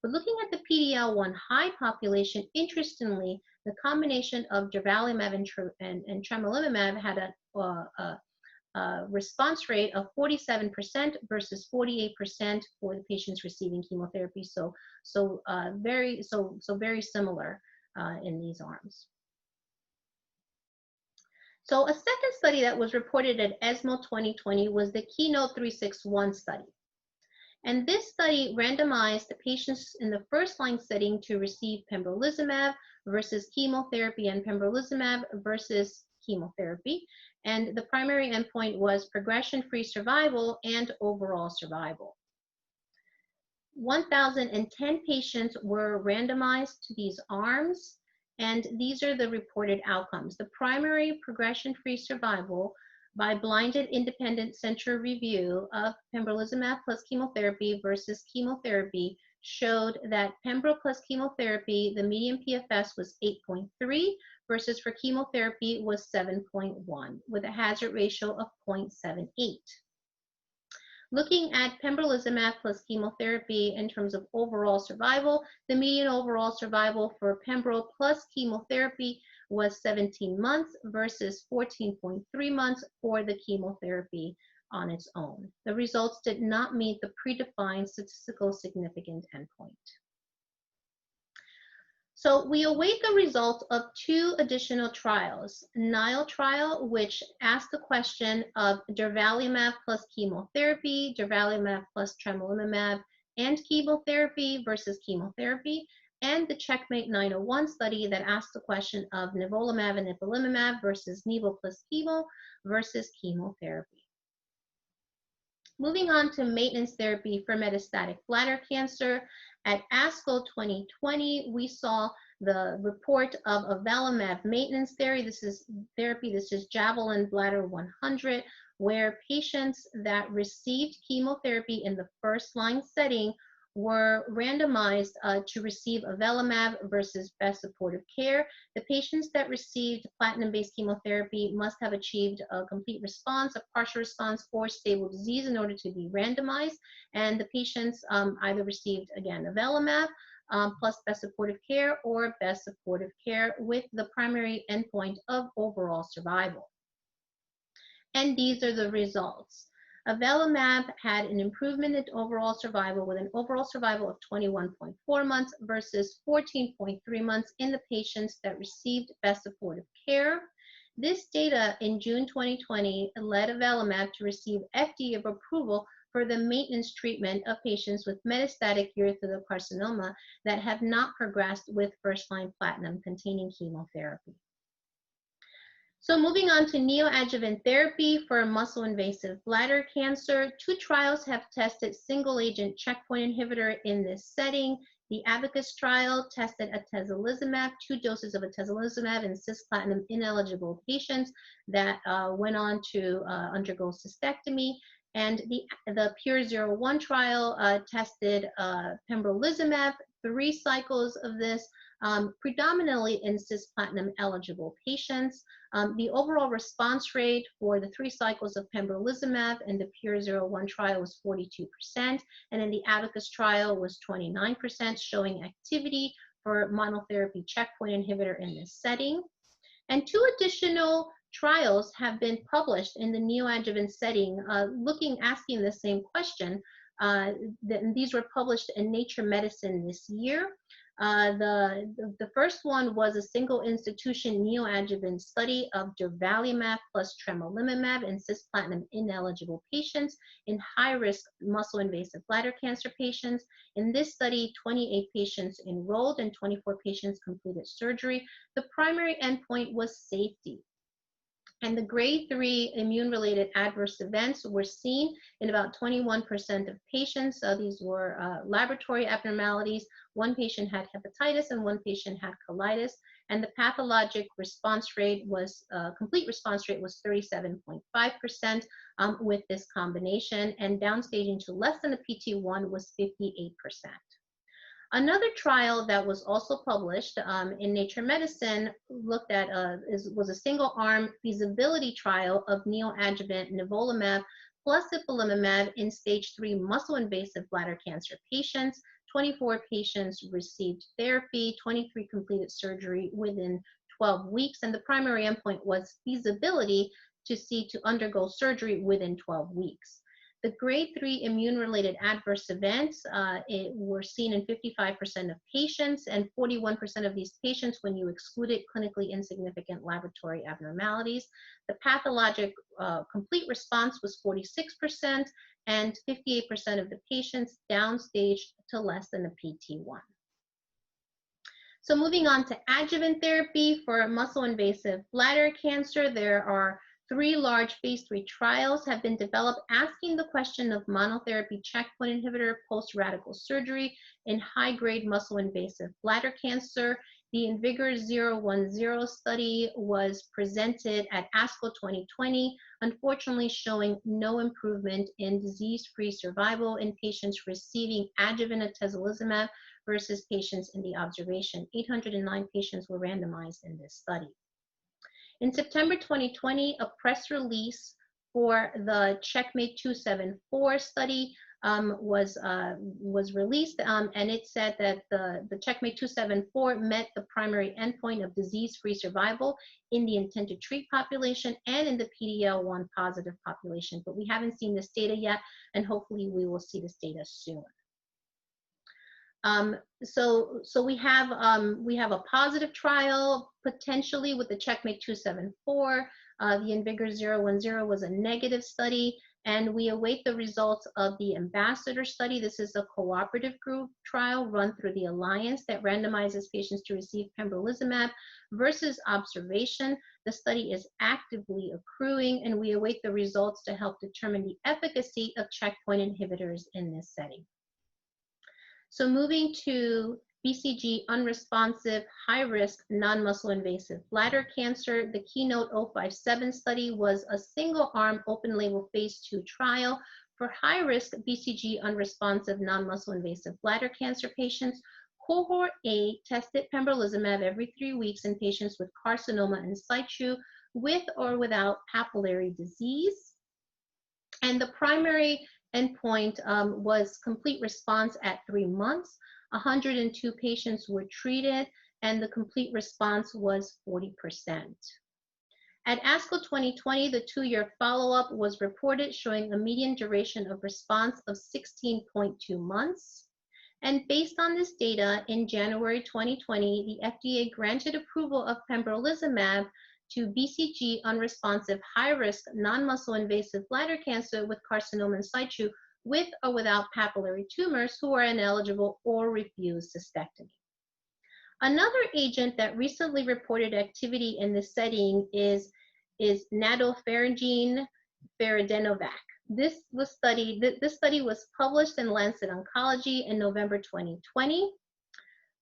But looking at the PD-L1 high population, interestingly, the combination of durvalumab and tremelimumab had a response rate of 47% versus 48% for the patients receiving chemotherapy. So very similar in these arms. So a second study that was reported at ESMO 2020 was the Keynote 361 study. And this study randomized the patients in the first-line setting to receive pembrolizumab versus chemotherapy and pembrolizumab versus chemotherapy. And the primary endpoint was progression-free survival and overall survival. 1,010 patients were randomized to these arms, and these are the reported outcomes. The primary progression-free survival by blinded independent central review of pembrolizumab plus chemotherapy versus chemotherapy showed that pembro plus chemotherapy, the median PFS was 8.3 versus for chemotherapy was 7.1 with a hazard ratio of 0.78. Looking at pembrolizumab plus chemotherapy in terms of overall survival, the median overall survival for pembro plus chemotherapy was 17 months versus 14.3 months for the chemotherapy on its own. The results did not meet the predefined statistical significant endpoint. So we await the results of two additional trials. Nile trial, which asked the question of durvalumab plus chemotherapy, durvalumab plus tremelimumab, and chemotherapy versus chemotherapy, and the Checkmate 901 study that asked the question of nivolumab and ipilimumab versus nivo plus chemo versus chemotherapy. Moving on to maintenance therapy for metastatic bladder cancer. At ASCO 2020, we saw the report of avelumab maintenance therapy. This is Javelin Bladder 100, where patients that received chemotherapy in the first-line setting were randomized to receive avelumab versus best supportive care. The patients that received platinum-based chemotherapy must have achieved a complete response, a partial response, or stable disease in order to be randomized. And the patients either received, again, avelumab plus best supportive care or best supportive care with the primary endpoint of overall survival. And these are the results. Avelumab had an improvement in overall survival with an overall survival of 21.4 months versus 14.3 months in the patients that received best supportive care. This data in June 2020 led avelumab to receive FDA approval for the maintenance treatment of patients with metastatic urothelial carcinoma that have not progressed with first-line platinum-containing chemotherapy. So moving on to neoadjuvant therapy for muscle-invasive bladder cancer, two trials have tested single-agent checkpoint inhibitor in this setting. The Abacus trial tested atezolizumab, 2 doses of atezolizumab in cisplatin-ineligible patients that went on to undergo cystectomy. And the PURE-01 trial tested pembrolizumab, 3 cycles of this, predominantly in cisplatin-eligible patients. The overall response rate for the 3 cycles of pembrolizumab in the PURE-01 trial was 42%, and in the Abacus trial was 29%, showing activity for monotherapy checkpoint inhibitor in this setting. And 2 additional trials have been published in the neoadjuvant setting, asking the same question. These were published in Nature Medicine this year. The first one was a single institution neoadjuvant study of durvalumab plus tremelimumab in cisplatin ineligible patients in high-risk muscle-invasive bladder cancer patients. In this study, 28 patients enrolled and 24 patients completed surgery. The primary endpoint was safety. And the grade 3 immune-related adverse events were seen in about 21% of patients. These were laboratory abnormalities. 1 patient had hepatitis and 1 patient had colitis. And the pathologic response rate was, complete response rate was 37.5% with this combination. And downsstaging to less than a PT1 was 58%. Another trial that was also published in Nature Medicine looked at was a single-arm feasibility trial of neoadjuvant nivolumab plus ipilimumab in stage 3 muscle-invasive bladder cancer patients. 24 patients received therapy, 23 completed surgery within 12 weeks, and the primary endpoint was feasibility to undergo surgery within 12 weeks. The grade 3 immune-related adverse events were seen in 55% of patients, and 41% of these patients when you excluded clinically insignificant laboratory abnormalities. The pathologic complete response was 46%, and 58% of the patients downsstaged to less than a PT1. So moving on to adjuvant therapy for muscle-invasive bladder cancer, there are 3 large phase 3 trials have been developed asking the question of monotherapy checkpoint inhibitor post-radical surgery in high-grade muscle-invasive bladder cancer. The INVIGOR-010 study was presented at ASCO 2020, unfortunately showing no improvement in disease-free survival in patients receiving adjuvant atezolizumab versus patients in the observation. 809 patients were randomized in this study. In September 2020, a press release for the Checkmate 274 study was released, and it said that the Checkmate 274 met the primary endpoint of disease-free survival in the intent to treat population and in the PD-L1 positive population. But we haven't seen this data yet, and hopefully we will see this data soon. So we have a positive trial potentially with the Checkmate 274. The INVIGOR-010 was a negative study, and we await the results of the Ambassador study. This is a cooperative group trial run through the Alliance that randomizes patients to receive pembrolizumab versus observation. The study is actively accruing, and we await the results to help determine the efficacy of checkpoint inhibitors in this setting. So moving to BCG unresponsive, high-risk, non-muscle invasive bladder cancer, the Keynote 057 study was a single-arm open-label phase 2 trial for high-risk BCG unresponsive, non-muscle invasive bladder cancer patients. Cohort A tested pembrolizumab every 3 weeks in patients with carcinoma in situ with or without papillary disease. And the primary endpoint was complete response at 3 months. 102 patients were treated, and the complete response was 40%. At ASCO 2020, the 2-year follow-up was reported showing a median duration of response of 16.2 months. And based on this data, in January 2020, the FDA granted approval of pembrolizumab to BCG unresponsive, high-risk, non-muscle invasive bladder cancer with carcinoma in situ with or without papillary tumors who are ineligible or refuse cystectomy. Another agent that recently reported activity in this setting is nadofaragene firadenovec. This study was published in Lancet Oncology in November 2020.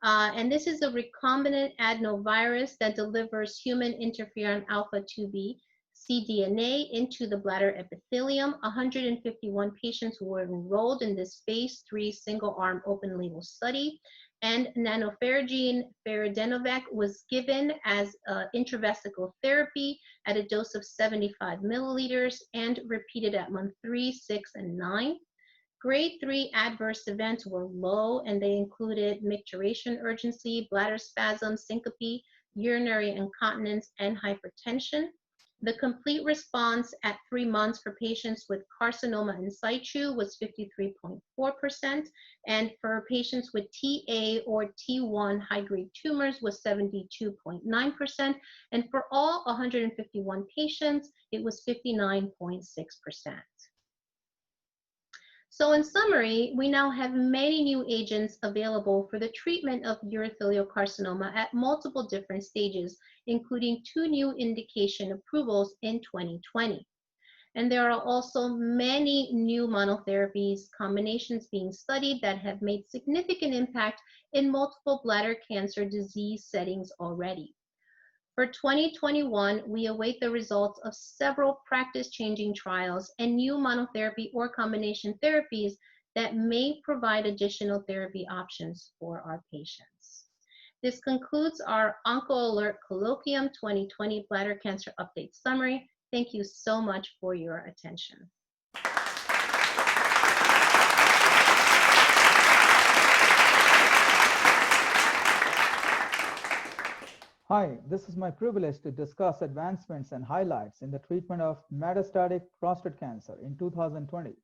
And this is a recombinant adenovirus that delivers human interferon alpha-2b cDNA into the bladder epithelium. 151 patients were enrolled in this phase 3 single-arm open-label study, and nadofaragene firadenovec was given as intravesical therapy at a dose of 75 milliliters and repeated at month 3, 6, and 9. Grade 3 adverse events were low, and they included micturition urgency, bladder spasm, syncope, urinary incontinence, and hypertension. The complete response at 3 months for patients with carcinoma in situ was 53.4%, and for patients with TA or T1 high-grade tumors was 72.9%, and for all 151 patients, it was 59.6%. So in summary, we now have many new agents available for the treatment of urothelial carcinoma at multiple different stages, including 2 new indication approvals in 2020. And there are also many new monotherapies, combinations being studied that have made significant impact in multiple bladder cancer disease settings already. For 2021, we await the results of several practice-changing trials and new monotherapy or combination therapies that may provide additional therapy options for our patients. This concludes our OncoAlert Colloquium 2020 Bladder Cancer Update Summary. Thank you so much for your attention. Hi, this is my privilege to discuss advancements and highlights in the treatment of metastatic prostate cancer in 2020.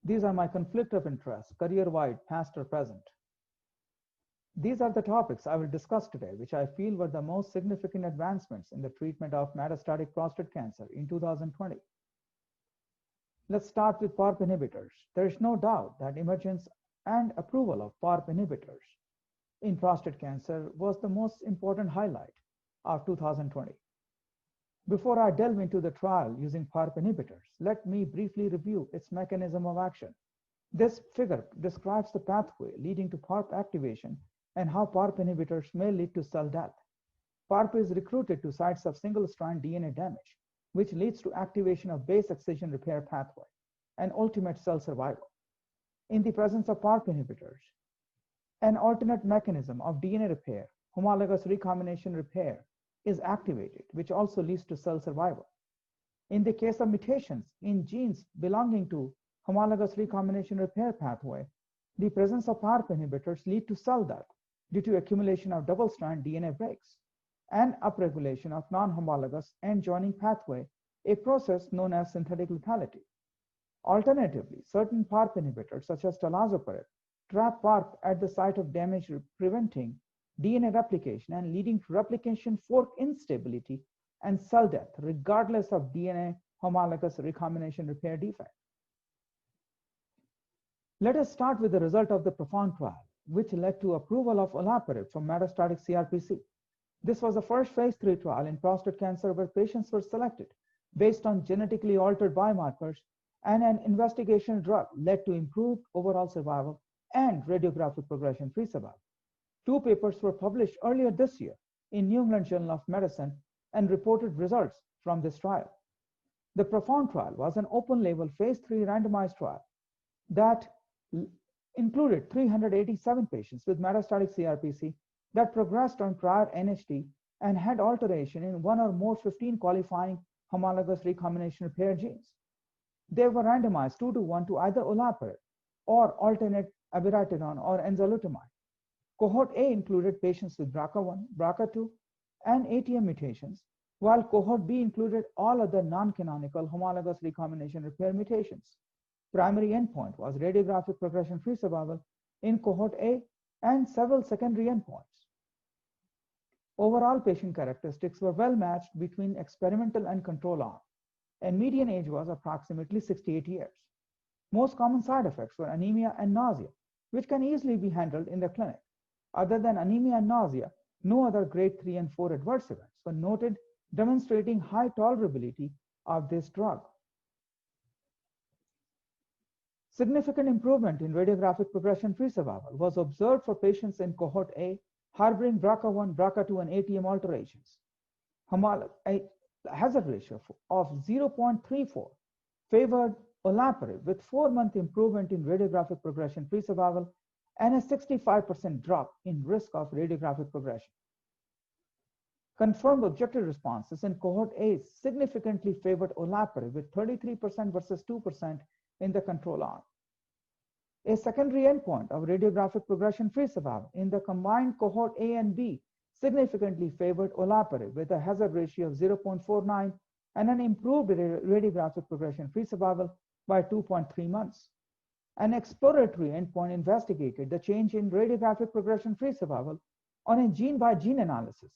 These are my conflict of interest, career-wide, past or present. These are the topics I will discuss today, which I feel were the most significant advancements in the treatment of metastatic prostate cancer in 2020. Let's start with PARP inhibitors. There is no doubt that emergence and approval of PARP inhibitors in prostate cancer was the most important highlight of 2020. Before I delve into the trial using PARP inhibitors, let me briefly review its mechanism of action. This figure describes the pathway leading to PARP activation and how PARP inhibitors may lead to cell death. PARP is recruited to sites of single-strand DNA damage, which leads to activation of base excision repair pathway and ultimate cell survival. In the presence of PARP inhibitors, an alternate mechanism of DNA repair, homologous recombination repair, is activated, which also leads to cell survival. In the case of mutations in genes belonging to homologous recombination repair pathway, the presence of PARP inhibitors lead to cell death due to accumulation of double-strand DNA breaks and upregulation of non-homologous end joining pathway, a process known as synthetic lethality. Alternatively, certain PARP inhibitors, such as talazoparib, trap PARP at the site of damage, preventing DNA replication and leading to replication fork instability and cell death, regardless of DNA homologous recombination repair defect. Let us start with the result of the PROFOUND trial, which led to approval of olaparib for metastatic CRPC. This was the first phase 3 trial in prostate cancer where patients were selected based on genetically altered biomarkers, and an investigational drug led to improved overall survival and radiographic progression-free survival. 2 papers were published earlier this year in New England Journal of Medicine and reported results from this trial. The PROFOUND trial was an open-label phase 3 randomized trial that included 387 patients with metastatic CRPC that progressed on prior NHT and had alteration in 1 or more 15 qualifying homologous recombination repair genes. They were randomized 2-to-1 to either olaparib or alternate abiraterone or enzalutamide. Cohort A included patients with BRCA1, BRCA2, and ATM mutations, while cohort B included all other non-canonical homologous recombination repair mutations. Primary endpoint was radiographic progression-free survival in cohort A and several secondary endpoints. Overall patient characteristics were well matched between experimental and control arm, and median age was approximately 68 years. Most common side effects were anemia and nausea, which can easily be handled in the clinic. Other than anemia and nausea, no other grade 3 and 4 adverse events were noted, demonstrating high tolerability of this drug. Significant improvement in radiographic progression-free survival was observed for patients in cohort A harboring BRCA1, BRCA2, and ATM alterations. A hazard ratio of 0.34 favored olaparib with 4-month improvement in radiographic progression-free survival and a 65% drop in risk of radiographic progression. Confirmed objective responses in cohort A significantly favored olaparib with 33% versus 2% in the control arm. A secondary endpoint of radiographic progression-free survival in the combined cohort A and B significantly favored olaparib with a hazard ratio of 0.49 and an improved radiographic progression-free survival by 2.3 months. An exploratory endpoint investigated the change in radiographic progression-free survival on a gene-by-gene analysis.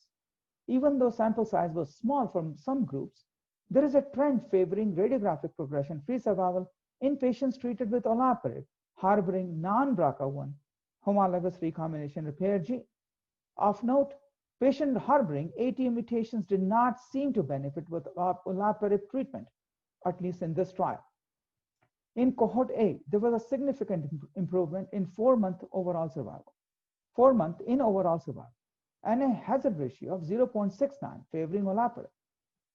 Even though sample size was small from some groups, there is a trend favoring radiographic progression-free survival in patients treated with olaparib harboring non-BRCA1 homologous recombination repair gene. Of note, patients harboring ATM mutations did not seem to benefit with olaparib treatment, at least in this trial. In cohort A, there was a significant improvement in 4-month overall survival, 4-month in overall survival, and a hazard ratio of 0.69 favoring olaparib.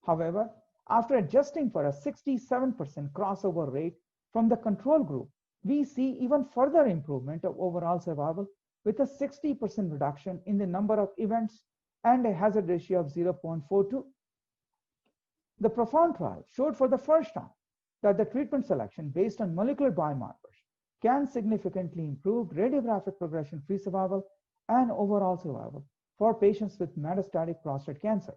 However, after adjusting for a 67% crossover rate from the control group, we see even further improvement of overall survival with a 60% reduction in the number of events and a hazard ratio of 0.42. The PROFOUND trial showed for the first time that the treatment selection based on molecular biomarkers can significantly improve radiographic progression-free survival and overall survival for patients with metastatic prostate cancer.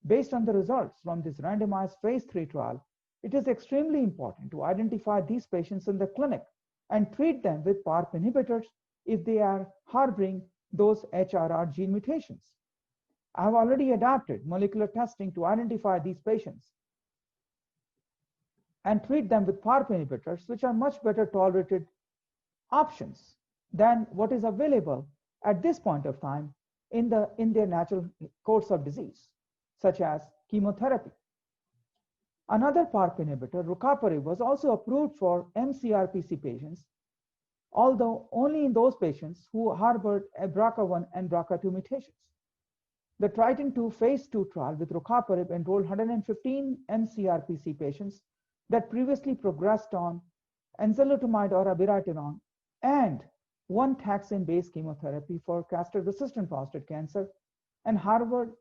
Based on the results from this randomized phase 3 trial, it is extremely important to identify these patients in the clinic and treat them with PARP inhibitors if they are harboring those HRR gene mutations. I have already adapted molecular testing to identify these patients and treat them with PARP inhibitors, which are much better tolerated options than what is available at this point of time in their natural course of disease, such as chemotherapy. Another PARP inhibitor, rucaparib, was also approved for mCRPC patients, although only in those patients who harbored a BRCA1 and BRCA2 mutations. The TRITON2 phase 2 trial with rucaparib enrolled 115 mCRPC patients that previously progressed on enzalutamide or abiraterone and one taxane-based chemotherapy for castrate-resistant prostate cancer and harbored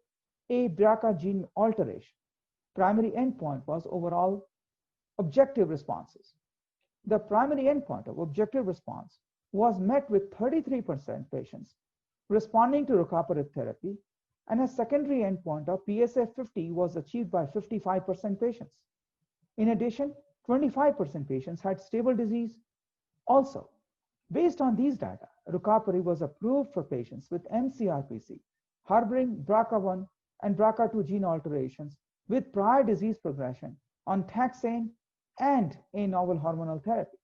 a BRCA gene alteration. Primary endpoint was overall objective responses. The primary endpoint of objective response was met with 33% patients responding to rucaparib therapy, and a secondary endpoint of PSA 50 was achieved by 55% patients. In addition, 25% patients had stable disease. Also, based on these data, rucaparib was approved for patients with mCRPC harboring BRCA1 and BRCA2 gene alterations with prior disease progression on taxane and a novel hormonal therapy.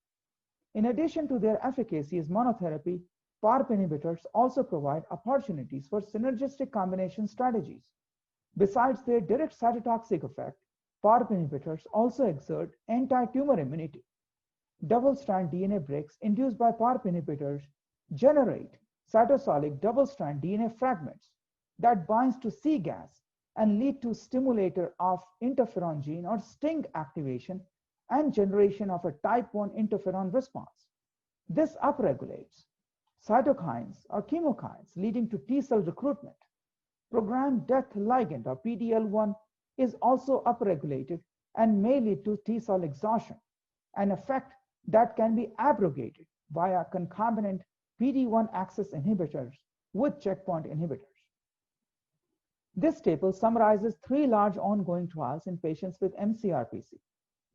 In addition to their efficacy as monotherapy, PARP inhibitors also provide opportunities for synergistic combination strategies. Besides their direct cytotoxic effect, PARP inhibitors also exert anti-tumor immunity. Double-strand DNA breaks induced by PARP inhibitors generate cytosolic double-strand DNA fragments that binds to C gas and lead to stimulator of interferon gene or STING activation and generation of a type 1 interferon response. This upregulates cytokines or chemokines, leading to T cell recruitment. Programmed death ligand or PDL1 is also upregulated and may lead to T cell exhaustion, an effect that can be abrogated via concomitant PD1 axis inhibitors with checkpoint inhibitors. This table summarizes 3 large ongoing trials in patients with mCRPC,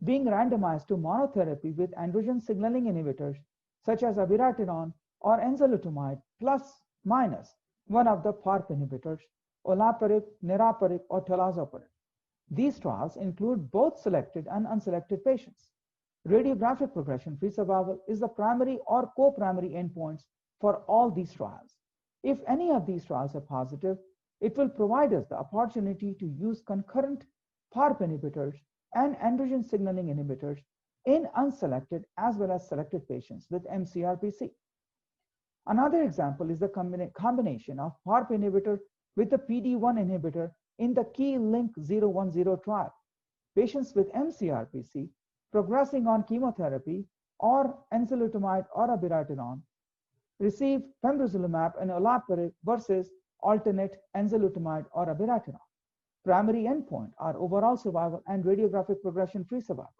being randomized to monotherapy with androgen signaling inhibitors such as abiraterone or enzalutamide plus minus one of the PARP inhibitors, olaparib, niraparib, or talazoparib. These trials include both selected and unselected patients. Radiographic progression-free survival is the primary or co-primary endpoints for all these trials. If any of these trials are positive, it will provide us the opportunity to use concurrent PARP inhibitors and androgen signaling inhibitors in unselected as well as selected patients with mCRPC. Another example is the combination of PARP inhibitor with the PD1 inhibitor in the Key Link 010 trial. Patients with mCRPC progressing on chemokerapi or enzalutamide or abiraterone receive pembrolizumab and olaparib versus alternate enzalutamide or abiraterone. Primary endpoint are overall survival and radiographic progression-free survival.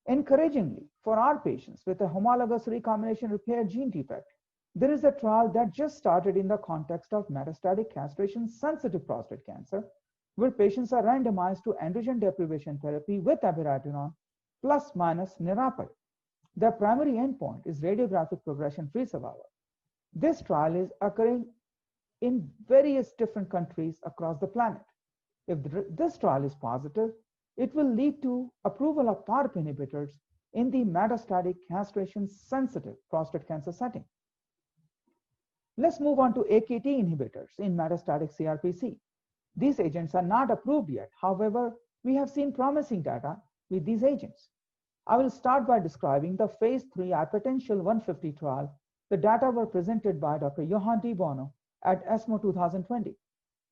Encouragingly, for our patients with a homologous recombination repair gene defect, there is a trial that just started in the context of metastatic castration-sensitive prostate cancer, where patients are randomized to androgen deprivation therapy with abiraterone plus minus niraparib. The primary endpoint is radiographic progression-free survival. This trial is occurring in various different countries across the planet. If this trial is positive, it will lead to approval of PARP inhibitors in the metastatic castration-sensitive prostate cancer setting. Let's move on to AKT inhibitors in metastatic CRPC. These agents are not approved yet. However, we have seen promising data with these agents. I will start by describing the phase 3 hypertension 150 trial. The data were presented by Dr. Johan de Bono at ESMO 2020.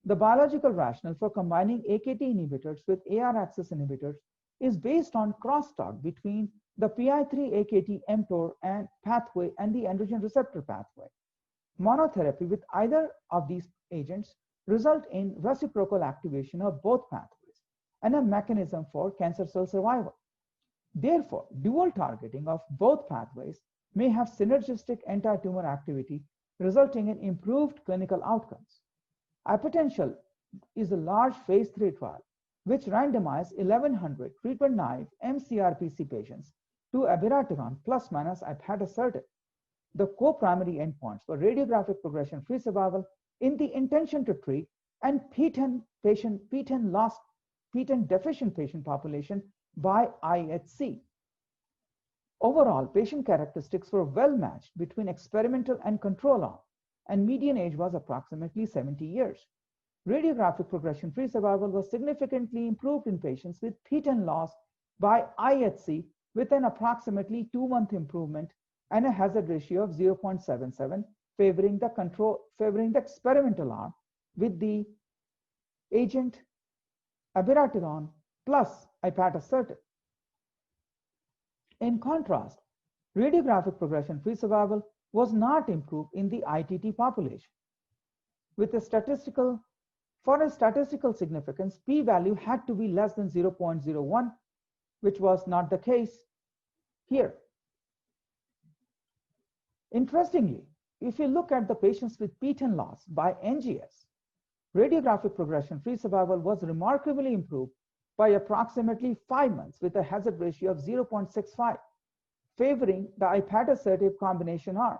The biological rationale for combining AKT inhibitors with AR axis inhibitors is based on crosstalk between the PI3-AKT-mTOR and pathway and the androgen receptor pathway. Monotherapy with either of these agents result in reciprocal activation of both pathways and a mechanism for cancer cell survival. Therefore, dual targeting of both pathways may have synergistic anti-tumor activity, resulting in improved clinical outcomes. Hypertension is a large phase 3 trial which randomized 1,100 treatment-naive mCRPC patients to abiraterone plus minus ipatasertib. The co-primary endpoints were radiographic progression-free survival in the intention to treat and PTEN deficient patient population by IHC. Overall, patient characteristics were well matched between experimental and control arm, and median age was approximately 70 years. Radiographic progression-free survival was significantly improved in patients with PTEN loss by IHC with an approximately 2-month improvement and a hazard ratio of 0.77, favoring the experimental arm with the agent abiraterone plus ipatasertib. In contrast, radiographic progression-free survival was not improved in the ITT population. For a statistical significance, p-value had to be less than 0.01, which was not the case here. Interestingly, if you look at the patients with PTEN loss by NGS, radiographic progression-free survival was remarkably improved by approximately 5 months with a hazard ratio of 0.65, favoring the ipatasertib combination arm,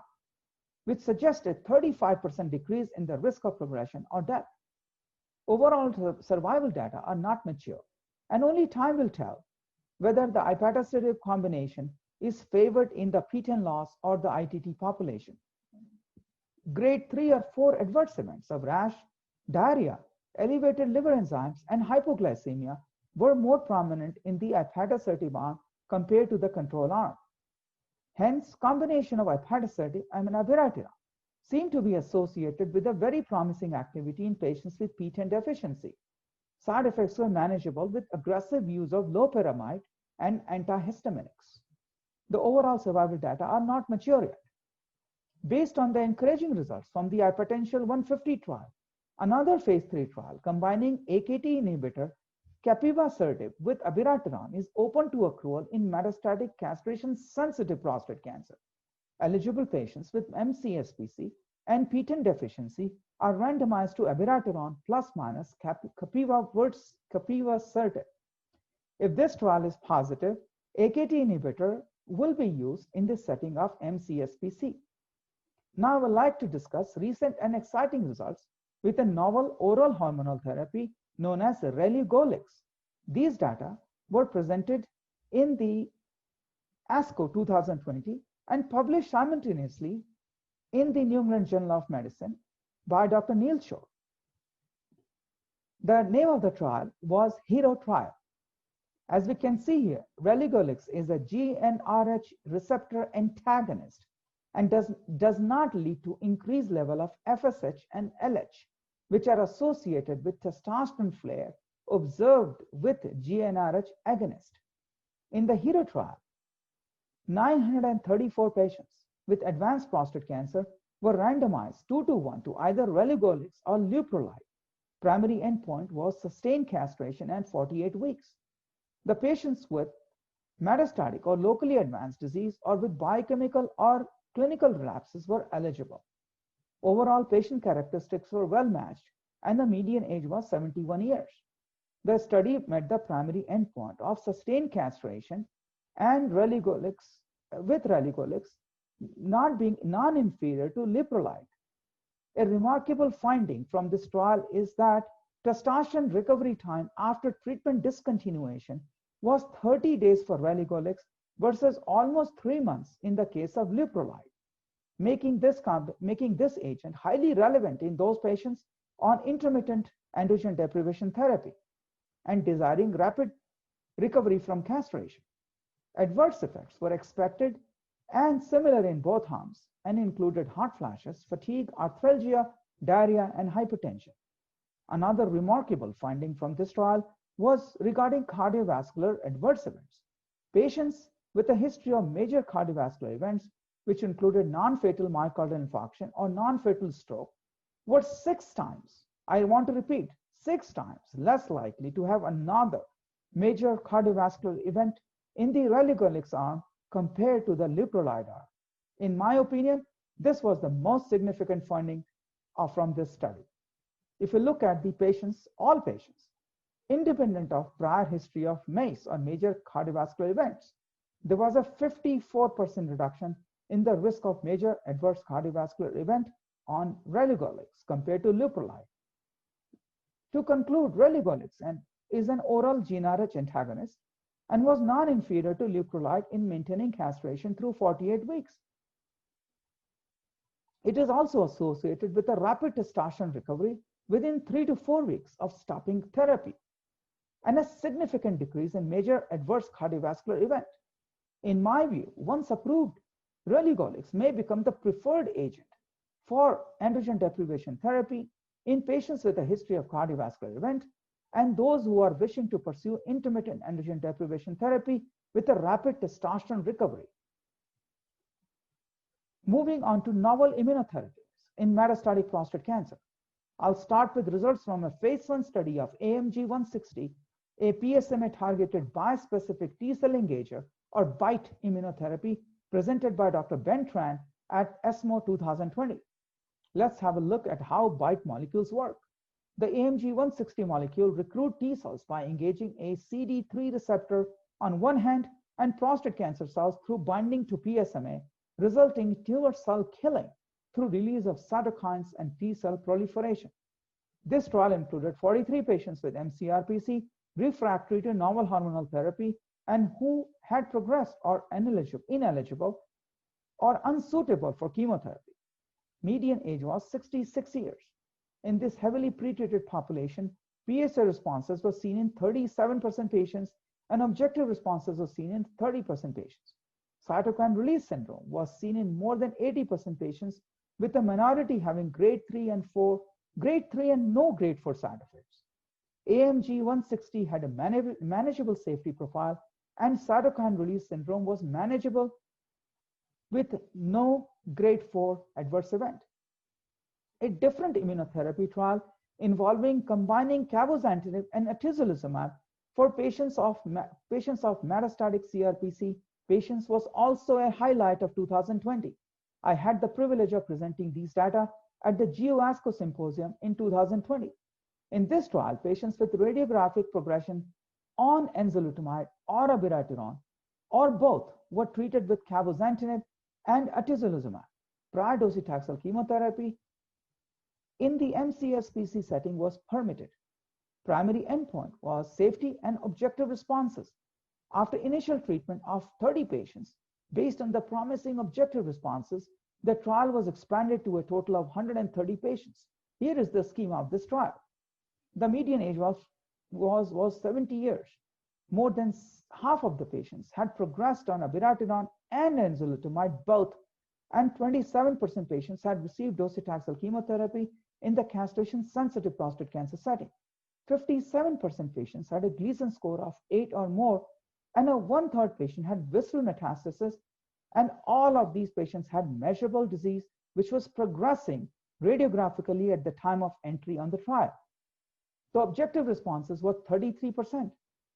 which suggested 35% decrease in the risk of progression or death. Overall survival data are not mature, and only time will tell whether the ipatasertib combination is favored in the PTEN loss or the ITT population. Grade 3 or 4 adverse events of rash, diarrhea, elevated liver enzymes, and hypoglycemia were more prominent in the ipatasertib arm compared to the control arm. Hence, combination of ipatasertib and abiraterone seem to be associated with a very promising activity in patients with PTEN deficiency. Side effects were manageable with aggressive use of loperamide and antihistaminics. The overall survival data are not mature yet. Based on the encouraging results from the hypertension 150 trial, another phase 3 trial combining AKT inhibitor capivasertib with abiraterone is open to accrual in metastatic castration-sensitive prostate cancer. Eligible patients with mCSPC and PTEN deficiency are randomized to abiraterone plus minus capivasertib. If this trial is positive, AKT inhibitor will be used in the setting of mCSPC. Now I would like to discuss recent and exciting results with a novel oral hormonal therapy known as relugolix. These data were presented in the ASCO 2020 and published simultaneously in the New England Journal of Medicine by Dr. Neil Shore. The name of the trial was HERO trial. As we can see here, relugolix is a GnRH receptor antagonist and does not lead to increased level of FSH and LH, which are associated with testosterone flare observed with GnRH agonist. In the HERO trial, 934 patients with advanced prostate cancer were randomized 2-to-1 to either relugolix or leuprolide. Primary endpoint was sustained castration at 48 weeks. The patients with Metastatic or locally advanced disease or with biochemical or clinical relapses were eligible. Overall patient characteristics were well matched and the median age was 71 years. The study met the primary endpoint of sustained castration and with relugolix not being non-inferior to leprolide. A remarkable finding from this trial is that testosterone recovery time after treatment discontinuation was 30 days for relugolix versus almost 3 months in the case of leprolide, making this agent highly relevant in those patients on intermittent androgen deprivation therapy and desiring rapid recovery from castration. Adverse effects were expected and similar in both arms and included hot flashes, fatigue, arthralgia, diarrhea, and hypertension. Another remarkable finding from this trial was regarding cardiovascular adverse events. Patients with a history of major cardiovascular events, which included non-fatal myocardial infarction or non-fatal stroke, were 6 times, I want to repeat, 6 times less likely to have another major cardiovascular event in the relugolix arm compared to the leprolide arm. In my opinion, this was the most significant finding from this study. If you look at the patients, all patients, independent of prior history of MACE or major cardiovascular events, there was a 54% reduction in the risk of major adverse cardiovascular event on relugolix compared to leprolide. To conclude, relugolix is an oral GnRH antagonist and was non-inferior to leprolide in maintaining castration through 48 weeks. It is also associated with a rapid testosterone recovery within 3 to 4 weeks of stopping therapy and a significant decrease in major adverse cardiovascular event. In my view, once approved, relugolix may become the preferred agent for androgen deprivation therapy in patients with a history of cardiovascular event and those who are wishing to pursue intermittent androgen deprivation therapy with a rapid testosterone recovery. Moving on to novel immunotherapies in metastatic prostate cancer. I'll start with results from a phase 1 study of AMG 160, a PSMA-targeted bispecific T-cell engager or BiTE immunotherapy presented by Dr. Ben Tran at ESMO 2020. Let's have a look at how BiTE molecules work. The AMG 160 molecule recruits T cells by engaging a CD3 receptor on one hand and prostate cancer cells through binding to PSMA, resulting in tumor cell killing through release of cytokines and T cell proliferation. This trial included 43 patients with mCRPC refractory to novel hormonal therapy and who had progressed or ineligible or unsuitable for chemotherapy. Median age was 66 years. In this heavily pretreated population, PSA responses were seen in 37% patients and objective responses were seen in 30% patients. Cytokine release syndrome was seen in more than 80% patients, with a minority having grade 3 and no grade 4 side effects. AMG 160 had a manageable safety profile and cytokine release syndrome was manageable with no grade 4 adverse event. A different immunotherapy trial involving combining cabozantinib and atezolizumab for patients of metastatic CRPC patients was also a highlight of 2020. I had the privilege of presenting these data at the GeoASCO Symposium in 2020. In this trial, patients with radiographic progression on enzalutamide or abiraterone or both were treated with cabozantinib and atezolizumab. Prior docetaxel chemotherapy in the mCRPC setting was permitted. Primary endpoint was safety and objective responses. After initial treatment of 30 patients, based on the promising objective responses, the trial was expanded to a total of 130 patients. Here is the schema of this trial. The median age was 70 years. More than half of the patients had progressed on abiraterone and enzalutamide both, and 27% patients had received docetaxel chemotherapy in the castration-sensitive prostate cancer setting. 57% patients had a Gleason score of 8 or more, and a 1/3 patient had visceral metastasis, and all of these patients had measurable disease which was progressing radiographically at the time of entry on the trial. The objective responses were 33%.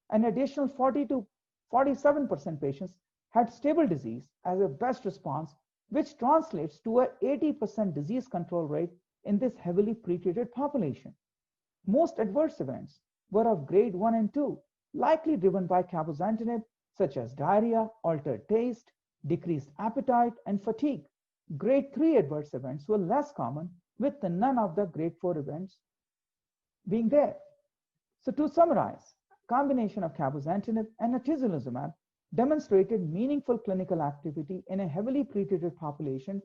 An additional 42 47% patients had stable disease as a best response, which translates to an 80% disease control rate in this heavily pretreated population. Most adverse events were of grade 1 and 2, likely driven by cabozantinib, such as diarrhea, altered taste, decreased appetite, and fatigue. Grade 3 adverse events were less common, with none of the grade 4 events being there. So to summarize, combination of cabozantinib and atezolizumab demonstrated meaningful clinical activity in a heavily pretreated population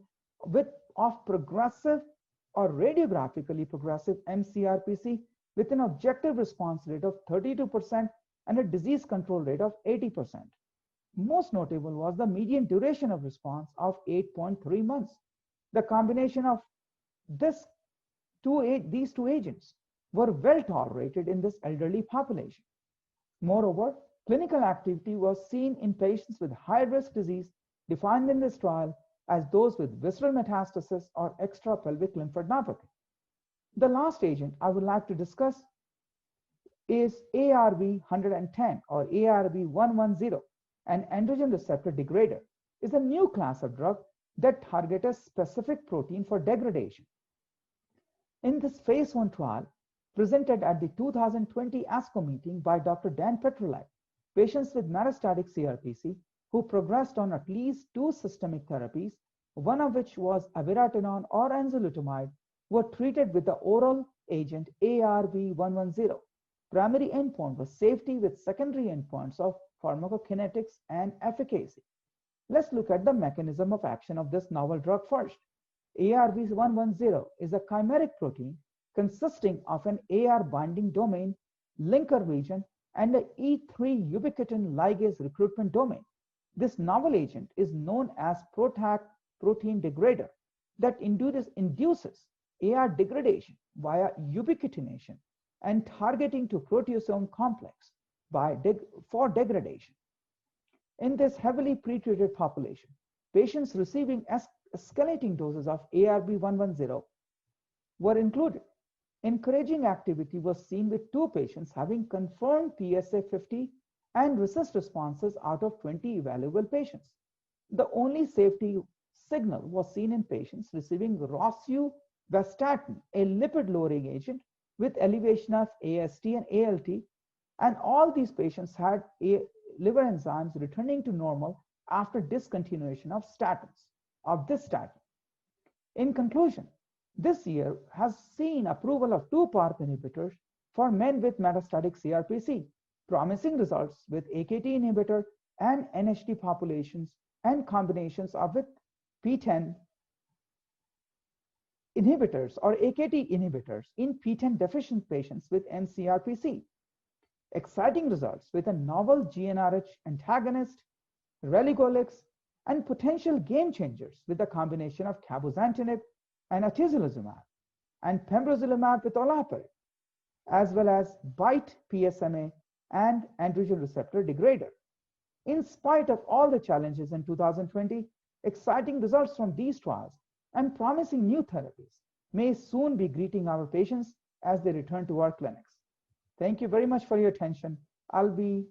of progressive or radiographically progressive mCRPC with an objective response rate of 32% and a disease control rate of 80%. Most notable was the median duration of response of 8.3 months. The combination of these two agents were well tolerated in this elderly population. Moreover, clinical activity was seen in patients with high-risk disease defined in this trial as those with visceral metastasis or extrapelvic lymphadenopathy. The last agent I would like to discuss is ARV-110 or ARV-110, an androgen receptor degrader, is a new class of drug that targets a specific protein for degradation. In this phase 1 trial, presented at the 2020 ASCO meeting by Dr. Dan Petrolak, patients with metastatic CRPC who progressed on at least 2 systemic therapies, one of which was abiraterone or enzalutamide, were treated with the oral agent ARV-110. Primary endpoint was safety with secondary endpoints of pharmacokinetics and efficacy. Let's look at the mechanism of action of this novel drug first. ARV-110 is a chimeric protein consisting of an AR binding domain, linker region, and an E3 ubiquitin ligase recruitment domain. This novel agent is known as PROTAC protein degrader that induces AR degradation via ubiquitination and targeting to proteasome complex for degradation. In this heavily pretreated population, patients receiving escalating doses of ARV-110 were included. Encouraging activity was seen with 2 patients having confirmed PSA 50 and RECIST responses out of 20 evaluable patients. The only safety signal was seen in patients receiving rosuvastatin, a lipid-lowering agent with elevation of AST and ALT, and all these patients had liver enzymes returning to normal after discontinuation of this statin. In conclusion, this year has seen approval of 2 PARP inhibitors for men with metastatic CRPC, promising results with AKT inhibitor and NHT populations and combinations of with PTEN inhibitors or AKT inhibitors in PTEN deficient patients with mCRPC. Exciting results with a novel GnRH antagonist, relugolix, and potential game changers with a combination of cabozantinib and atezolizumab and pembrolizumab with olaparib, as well as BiTE PSMA and androgen receptor degrader. In spite of all the challenges in 2020, exciting results from these trials and promising new therapies may soon be greeting our patients as they return to our clinics. Thank you very much for your attention. I'll be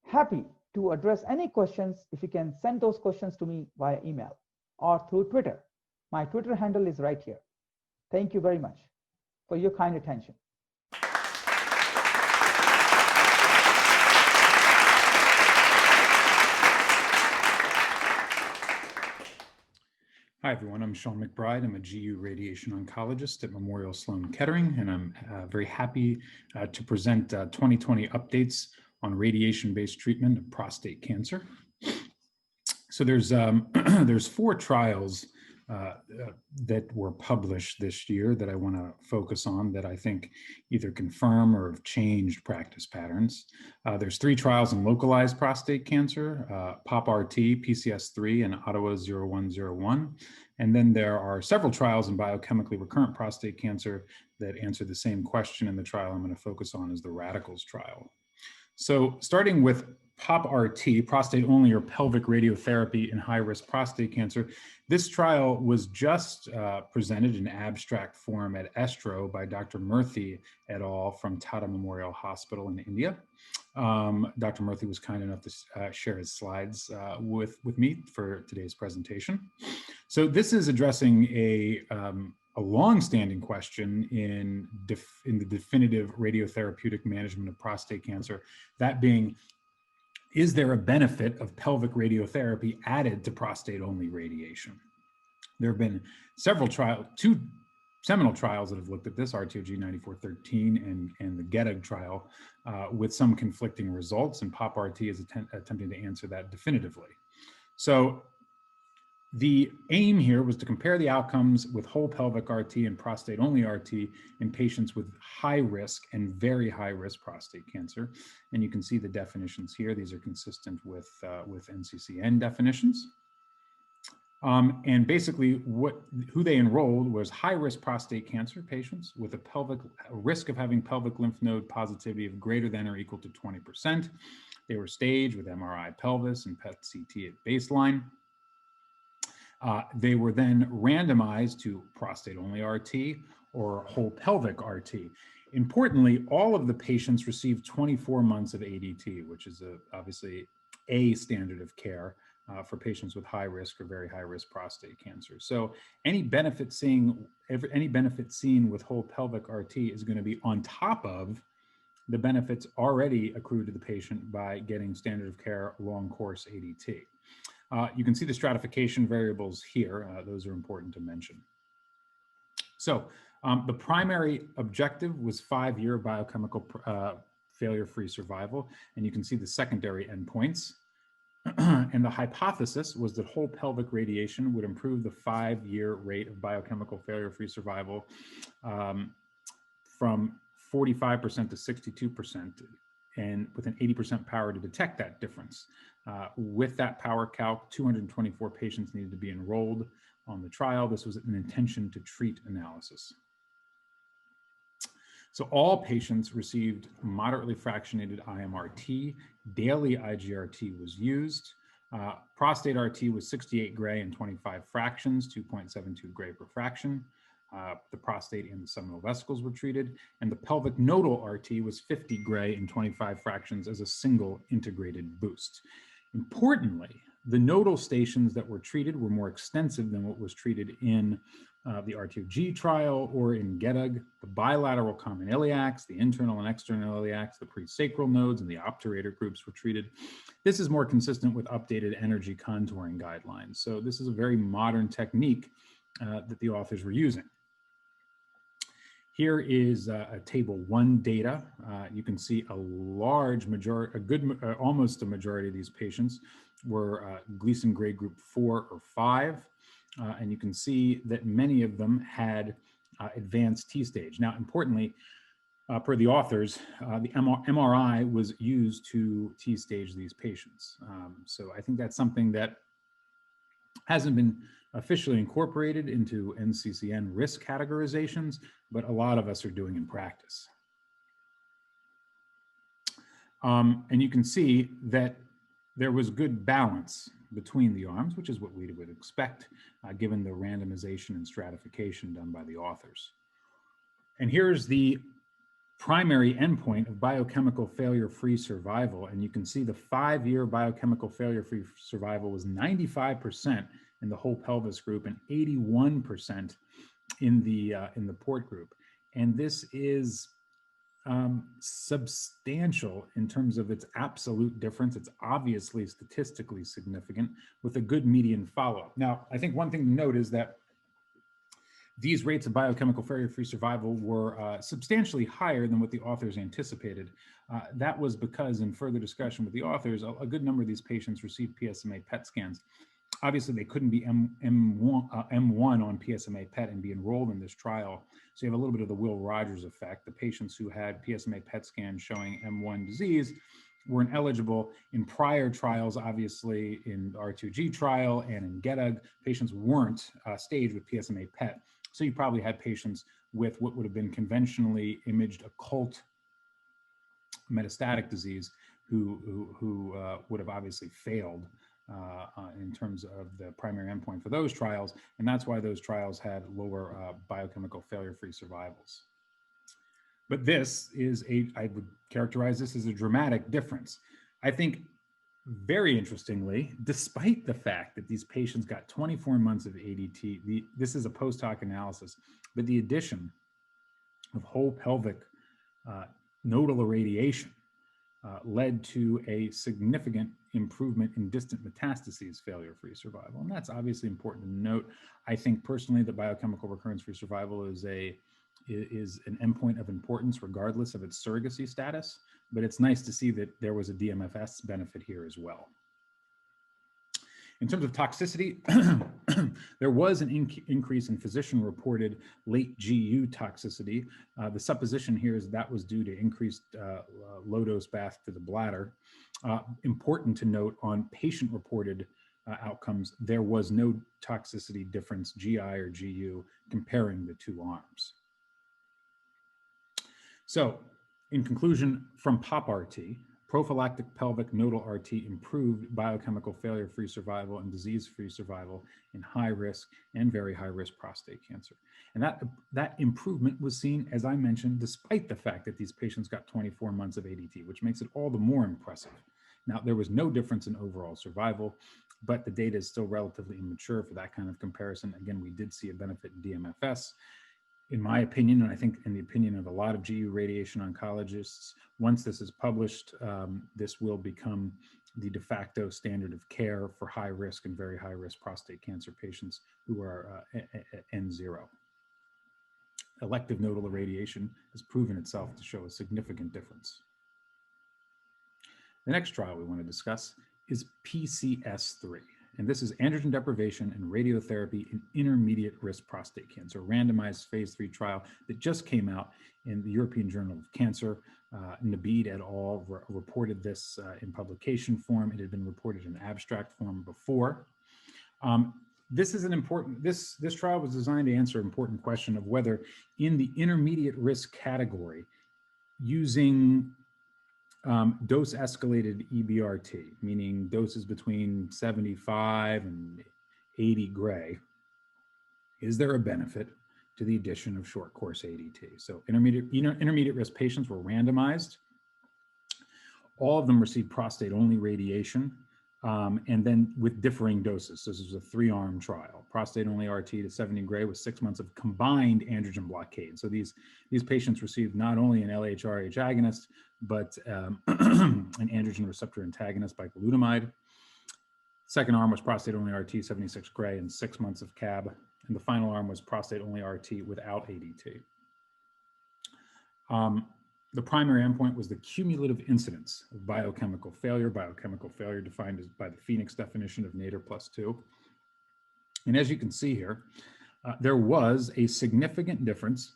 happy to address any questions if you can send those questions to me via email or through Twitter. My Twitter handle is right here. Thank you very much for your kind attention. Hi, everyone. I'm Sean McBride. I'm a GU radiation oncologist at Memorial Sloan Kettering, and I'm very happy to present 2020 updates on radiation-based treatment of prostate cancer. So there's 4 trials that were published this year that I want to focus on that I think either confirm or have changed practice patterns. There's 3 trials in localized prostate cancer, POP-RT, PCS3, and Ottawa 0101. And then there are several trials in biochemically recurrent prostate cancer that answer the same question, and the trial I'm going to focus on is the Radicals trial. So starting with POP-RT, prostate-only or pelvic radiotherapy in high-risk prostate cancer. This trial was just presented in abstract form at ESTRO by Dr. Murthy et al. From Tata Memorial Hospital in India. Dr. Murthy was kind enough to share his slides with me for today's presentation. So this is addressing a long-standing question in the definitive radiotherapeutic management of prostate cancer, that being, is there a benefit of pelvic radiotherapy added to prostate-only radiation? There have been several trials, two seminal trials that have looked at this, RTOG 9413 and the GETAG trial, with some conflicting results, and POP-RT is attempting to answer that definitively. So the aim here was to compare the outcomes with whole pelvic RT and prostate-only RT in patients with high risk and very high risk prostate cancer. And you can see the definitions here. These are consistent with NCCN definitions. And basically who they enrolled was high risk prostate cancer patients with a risk of having pelvic lymph node positivity of greater than or equal to 20%. They were staged with MRI pelvis and PET-CT at baseline. They were then randomized to prostate-only RT or whole pelvic RT. Importantly, all of the patients received 24 months of ADT, which is obviously a standard of care for patients with high risk or very high risk prostate cancer. So any benefit seen with whole pelvic RT is going to be on top of the benefits already accrued to the patient by getting standard of care long course ADT. You can see the stratification variables here. Those are important to mention. So the primary objective was 5-year biochemical failure-free survival, and you can see the secondary endpoints. And the hypothesis was that whole pelvic radiation would improve the 5-year rate of biochemical failure-free survival from 45% to 62%, and with an 80% power to detect that difference. With that power calc, 224 patients needed to be enrolled on the trial. This was an intention to treat analysis. So all patients received moderately fractionated IMRT. Daily IGRT was used. Prostate RT was 68 gray and 25 fractions, 2.72 gray per fraction. The prostate and the seminal vesicles were treated, and the pelvic nodal RT was 50 gray and 25 fractions as a single integrated boost. Importantly, the nodal stations that were treated were more extensive than what was treated in the RTOG trial or in GETAG. The bilateral common iliacs, the internal and external iliacs, the presacral nodes, and the obturator groups were treated. This is more consistent with updated energy contouring guidelines. So this is a very modern technique that the authors were using. Here is a table 1 data. You can see a large majority, almost a majority of these patients were Gleason grade group 4 or 5. And you can see that many of them had advanced T-stage. Now, importantly, per the authors, the MRI was used to T-stage these patients. So I think that's something that hasn't been officially incorporated into NCCN risk categorizations, but a lot of us are doing in practice. And you can see that there was good balance between the arms, which is what we would expect, given the randomization and stratification done by the authors. And here's the primary endpoint of biochemical failure-free survival. And you can see the 5-year biochemical failure-free survival was 95% in the whole pelvis group and 81% in the port group. And this is substantial in terms of its absolute difference. It's obviously statistically significant with a good median follow-up. Now, I think one thing to note is that these rates of biochemical failure-free survival were substantially higher than what the authors anticipated. That was because, in further discussion with the authors, a good number of these patients received PSMA PET scans. Obviously, they couldn't be M1 on PSMA PET and be enrolled in this trial. So you have a little bit of the Will Rogers effect. The patients who had PSMA PET scans showing M1 disease weren't eligible. In prior trials, obviously in the R2G trial and in GETAG, patients weren't staged with PSMA PET. So you probably had patients with what would have been conventionally imaged occult metastatic disease who would have obviously failed in terms of the primary endpoint for those trials, and that's why those trials had lower biochemical failure-free survivals. But this is I would characterize this as a dramatic difference. I think, very interestingly, despite the fact that these patients got 24 months of ADT, this is a post hoc analysis, but the addition of whole pelvic nodal irradiation led to a significant improvement in distant metastases failure-free survival. And that's obviously important to note. I think personally that biochemical recurrence-free survival is an endpoint of importance regardless of its surrogacy status, but it's nice to see that there was a DMFS benefit here as well. In terms of toxicity, there was an increase in physician-reported late GU toxicity. The supposition here is that was due to increased low-dose bath to the bladder. Important to note, on patient-reported outcomes, there was no toxicity difference, GI or GU, comparing the two arms. So, in conclusion, from POP-RT, prophylactic pelvic nodal RT improved biochemical failure-free survival and disease-free survival in high-risk and very high-risk prostate cancer. And that improvement was seen, as I mentioned, despite the fact that these patients got 24 months of ADT, which makes it all the more impressive. Now, there was no difference in overall survival, but the data is still relatively immature for that kind of comparison. Again, we did see a benefit in DMFS. In my opinion, and I think in the opinion of a lot of GU radiation oncologists, once this is published, this will become the de facto standard of care for high risk and very high risk prostate cancer patients who are N0. Elective nodal irradiation has proven itself to show a significant difference. The next trial we want to discuss is PCS3. And this is androgen deprivation and radiotherapy in intermediate risk prostate cancer, a randomized phase 3 trial that just came out in the European Journal of Cancer. Nabeed et al. Reported this in publication form. It had been reported in abstract form before. This is an important, this trial was designed to answer an important question of whether in the intermediate risk category, using dose escalated EBRT, meaning doses between 75 and 80 gray, is there a benefit to the addition of short course ADT? So intermediate risk patients were randomized. All of them received prostate only radiation, and then with differing doses. So this was a 3-arm trial, prostate only RT to 70 gray with 6 months of combined androgen blockade. So these patients received not only an LHRH agonist, but an androgen receptor antagonist, bicalutamide. Second arm was prostate only RT, 76 gray, and 6 months of CAB. And the final arm was prostate only RT without ADT. The primary endpoint was the cumulative incidence of biochemical failure defined as by the Phoenix definition of nadir plus 2. And as you can see here, there was a significant difference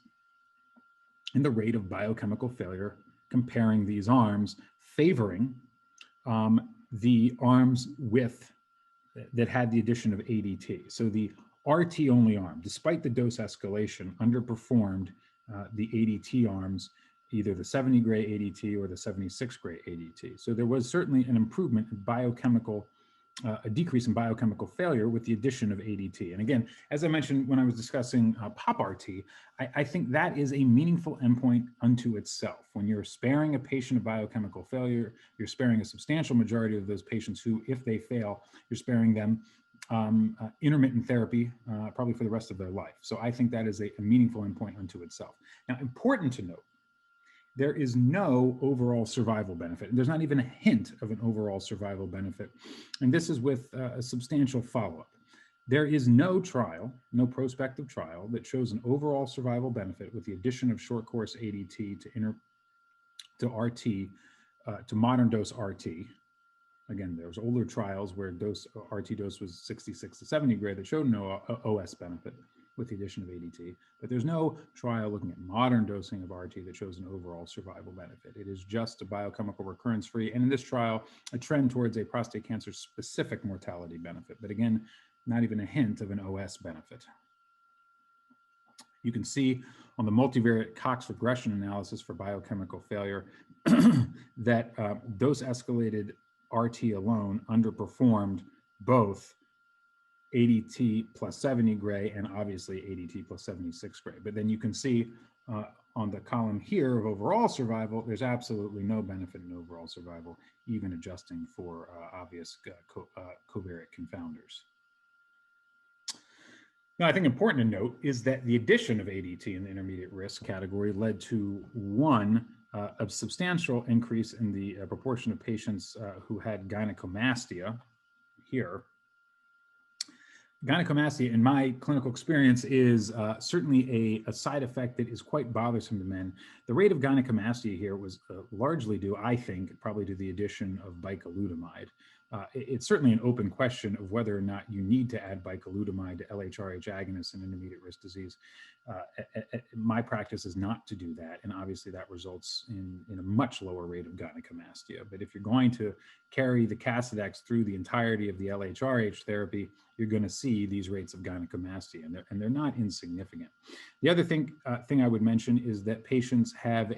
in the rate of biochemical failure comparing these arms, favoring the arms that had the addition of ADT. So the RT only arm, despite the dose escalation, underperformed the ADT arms, either the 70 gray ADT or the 76 gray ADT. So there was certainly an improvement in biochemical, a decrease in biochemical failure with the addition of ADT. And again, as I mentioned when I was discussing POP-RT, I think that is a meaningful endpoint unto itself. When you're sparing a patient of biochemical failure, you're sparing a substantial majority of those patients who, if they fail, you're sparing them intermittent therapy probably for the rest of their life. So I think that is a meaningful endpoint unto itself. Now, important to note, there is no overall survival benefit. There's not even a hint of an overall survival benefit. And this is with a substantial follow-up. There is no trial, no prospective trial that shows an overall survival benefit with the addition of short course ADT to RT, to modern dose RT. Again, there was older trials where RT dose was 66 to 70 gray that showed no OS benefit with the addition of ADT, but there's no trial looking at modern dosing of RT that shows an overall survival benefit. It is just a biochemical recurrence-free, and in this trial, a trend towards a prostate cancer-specific mortality benefit, but again, not even a hint of an OS benefit. You can see on the multivariate Cox regression analysis for biochemical failure that dose escalated RT alone underperformed both ADT plus 70 gray and obviously ADT plus 76 gray. But then you can see on the column here of overall survival, there's absolutely no benefit in overall survival, even adjusting for obvious covariate confounders. Now, I think important to note is that the addition of ADT in the intermediate risk category led to a substantial increase in the proportion of patients who had gynecomastia here. Gynecomastia, in my clinical experience, is certainly a side effect that is quite bothersome to men. The rate of gynecomastia here was largely due, I think, probably to the addition of bicalutamide. It's certainly an open question of whether or not you need to add bicalutamide to LHRH agonists in intermediate risk disease. My practice is not to do that, and obviously that results in a much lower rate of gynecomastia. But if you're going to carry the Casodex through the entirety of the LHRH therapy, you're going to see these rates of gynecomastia, and they're not insignificant. The other thing I would mention is that patients have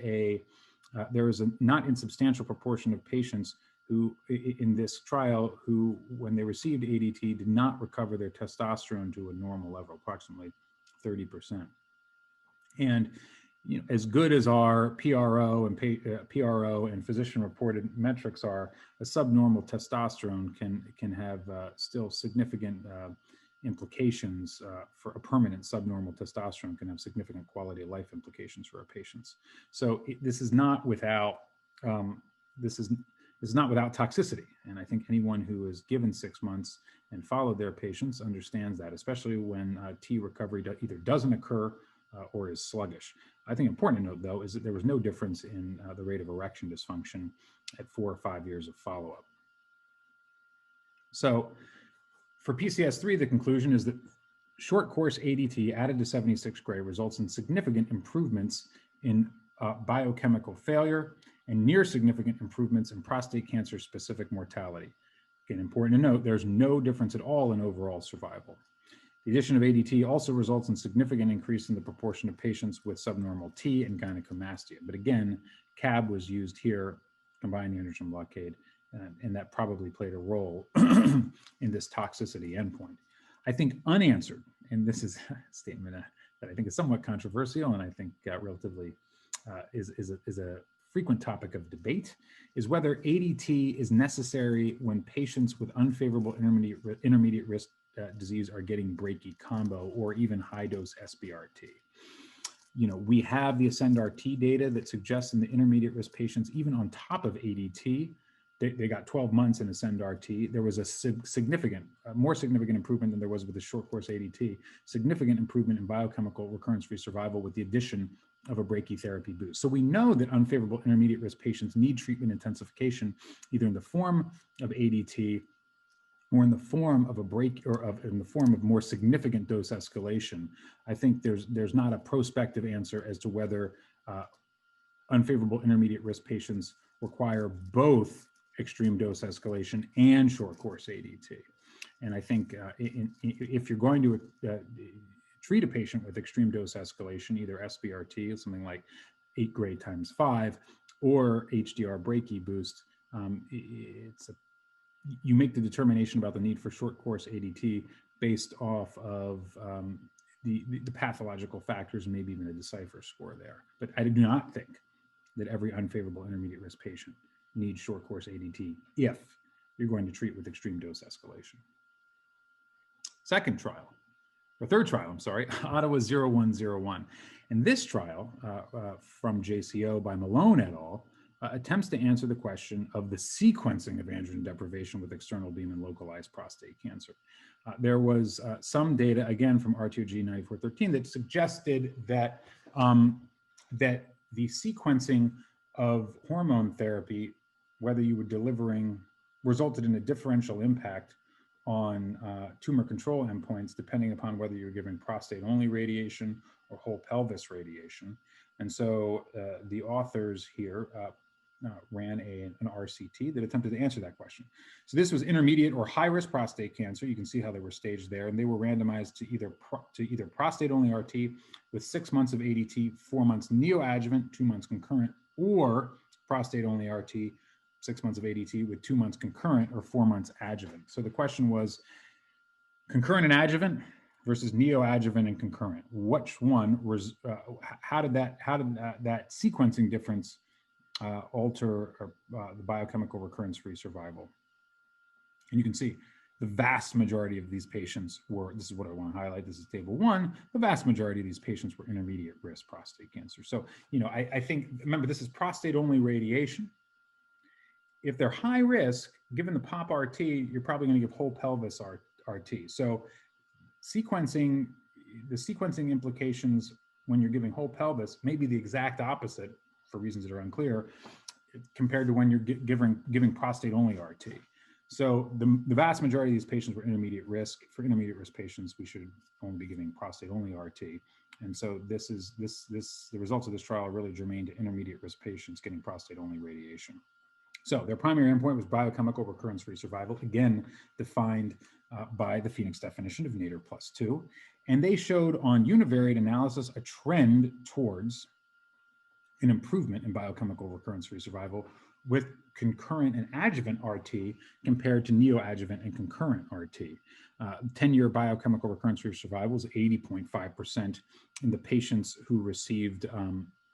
there is a not insubstantial proportion of patients who, in this trial, who, when they received ADT, did not recover their testosterone to a normal level, approximately 30%. And as good as our PRO and physician-reported metrics are, a subnormal testosterone can have still significant implications for a permanent subnormal testosterone can have significant quality of life implications for our patients. So this is not without toxicity, and I think anyone who is given 6 months and followed their patients understands that, especially when T recovery either doesn't occur or is sluggish. I think important to note, though, is that there was no difference in the rate of erection dysfunction at 4 or 5 years of follow-up. So for PCS3, the conclusion is that short course ADT added to 76 gray results in significant improvements in biochemical failure and near significant improvements in prostate cancer specific mortality. Again, important to note, there's no difference at all in overall survival. The addition of ADT also results in significant increase in the proportion of patients with subnormal T and gynecomastia. But again, CAB was used here, combined androgen blockade, and that probably played a role in this toxicity endpoint. I think unanswered, and this is a statement that I think is somewhat controversial and I think relatively is a frequent topic of debate, is whether ADT is necessary when patients with unfavorable intermediate risk disease are getting brachy combo or even high dose SBRT. We have the ASCEND-RT data that suggests in the intermediate risk patients, even on top of ADT, they got 12 months in ASCEND-RT. There was a more significant improvement than there was with the short course ADT, significant improvement in biochemical recurrence-free survival with the addition of a brachytherapy boost. So we know that unfavorable intermediate risk patients need treatment intensification, either in the form of ADT or in the form of in the form of more significant dose escalation. I think there's not a prospective answer as to whether unfavorable intermediate risk patients require both extreme dose escalation and short course ADT. And I think if you're going to treat a patient with extreme dose escalation, either SBRT, something like 8 gray times 5, or HDR brachy boost, you make the determination about the need for short course ADT based off of the pathological factors and maybe even a Decipher score there. But I do not think that every unfavorable intermediate risk patient needs short course ADT if you're going to treat with extreme dose escalation. Third trial, I'm sorry, Ottawa 0101. And this trial from JCO by Malone et al. Attempts to answer the question of the sequencing of androgen deprivation with external beam and localized prostate cancer. There was some data, again, from RTOG 9413 that suggested that, that the sequencing of hormone therapy, whether you were delivering, resulted in a differential impact on tumor control endpoints, depending upon whether you're giving prostate-only radiation or whole pelvis radiation. And so the authors here ran an RCT that attempted to answer that question. So this was intermediate or high-risk prostate cancer. You can see how they were staged there, and they were randomized to either prostate-only RT with 6 months of ADT, 4 months neoadjuvant, 2 months concurrent, or prostate-only RT, 6 months of ADT with 2 months concurrent or 4 months adjuvant. So the question was concurrent and adjuvant versus neoadjuvant and concurrent. Which one was? How did that sequencing difference alter the biochemical recurrence-free survival? And you can see the vast majority of these patients were. This is what I want to highlight. This is table 1. The vast majority of these patients were intermediate risk prostate cancer. So I think, remember, this is prostate-only radiation. If they're high risk, given the POP RT, you're probably going to give whole pelvis RT. So the sequencing implications when you're giving whole pelvis may be the exact opposite, for reasons that are unclear, compared to when you're giving prostate-only RT. So the vast majority of these patients were intermediate risk. For intermediate risk patients, we should only be giving prostate-only RT. And so the results of this trial are really germane to intermediate risk patients getting prostate-only radiation. So their primary endpoint was biochemical recurrence-free survival, again, defined by the Phoenix definition of nadir +2. And they showed on univariate analysis a trend towards an improvement in biochemical recurrence-free survival with concurrent and adjuvant RT compared to neoadjuvant and concurrent RT. 10-year biochemical recurrence-free survival is 80.5% in the patients who received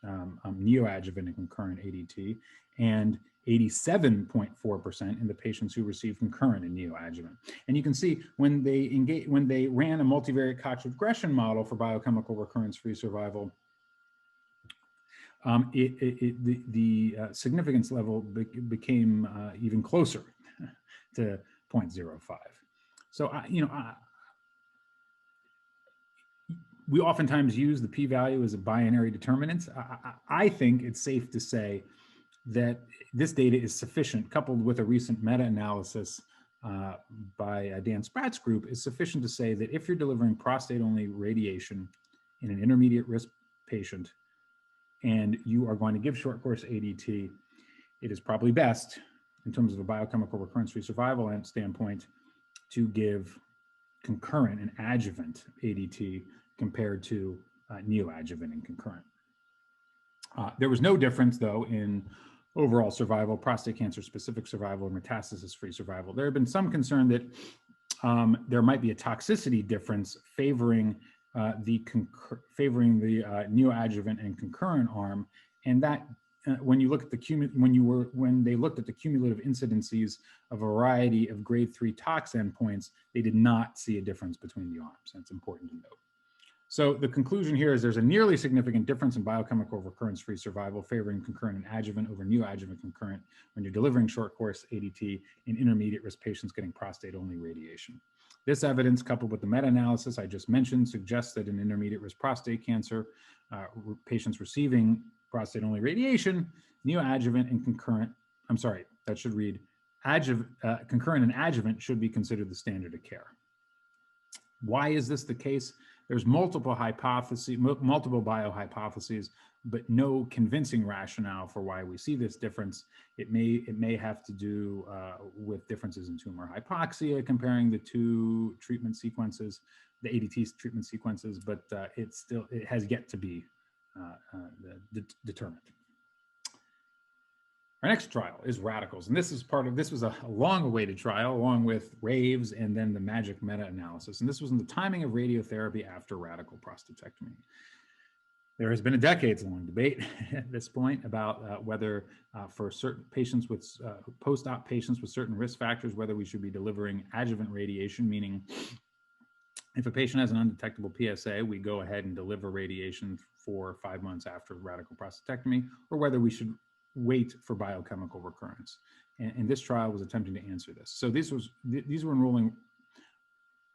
neoadjuvant and concurrent ADT, and 87.4% in the patients who received concurrent and neoadjuvant. And you can see when they ran a multivariate Cox regression model for biochemical recurrence-free survival, the significance level became even closer to 0.05. So we oftentimes use the p-value as a binary determinant. I think it's safe to say that this data is sufficient, coupled with a recent meta-analysis by Dan Spratt's group, is sufficient to say that if you're delivering prostate-only radiation in an intermediate risk patient and you are going to give short course ADT, it is probably best, in terms of a biochemical recurrence-free survival standpoint, to give concurrent and adjuvant ADT compared to neoadjuvant and concurrent. There was no difference, though, in overall survival, prostate cancer specific survival, or metastasis-free survival. There had been some concern that there might be a toxicity difference favoring the neoadjuvant and concurrent arm, and that when they looked at the cumulative incidences of a variety of grade 3 tox endpoints, they did not see a difference between the arms. That's important to note. So the conclusion here is there's a nearly significant difference in biochemical recurrence-free survival favoring concurrent and adjuvant over neoadjuvant concurrent when you're delivering short course ADT in intermediate risk patients getting prostate-only radiation. This evidence, coupled with the meta-analysis I just mentioned, suggests that in intermediate risk prostate cancer, patients receiving prostate-only radiation, neoadjuvant and concurrent, that should read concurrent and adjuvant should be considered the standard of care. Why is this the case? There's multiple biohypotheses, but no convincing rationale for why we see this difference. It may have to do with differences in tumor hypoxia comparing the two treatment sequences, the ADT treatment sequences, but it has yet to be determined. Our next trial is Radicals, and this was a long-awaited trial along with RAVES and then the MAGIC meta-analysis, and this was in the timing of radiotherapy after radical prostatectomy. There has been a decades-long debate at this point about whether for certain patients with post-op patients with certain risk factors, whether we should be delivering adjuvant radiation, meaning if a patient has an undetectable PSA, we go ahead and deliver radiation 4 or 5 months after radical prostatectomy, or whether we should wait for biochemical recurrence. And this trial was attempting to answer this. So these were enrolling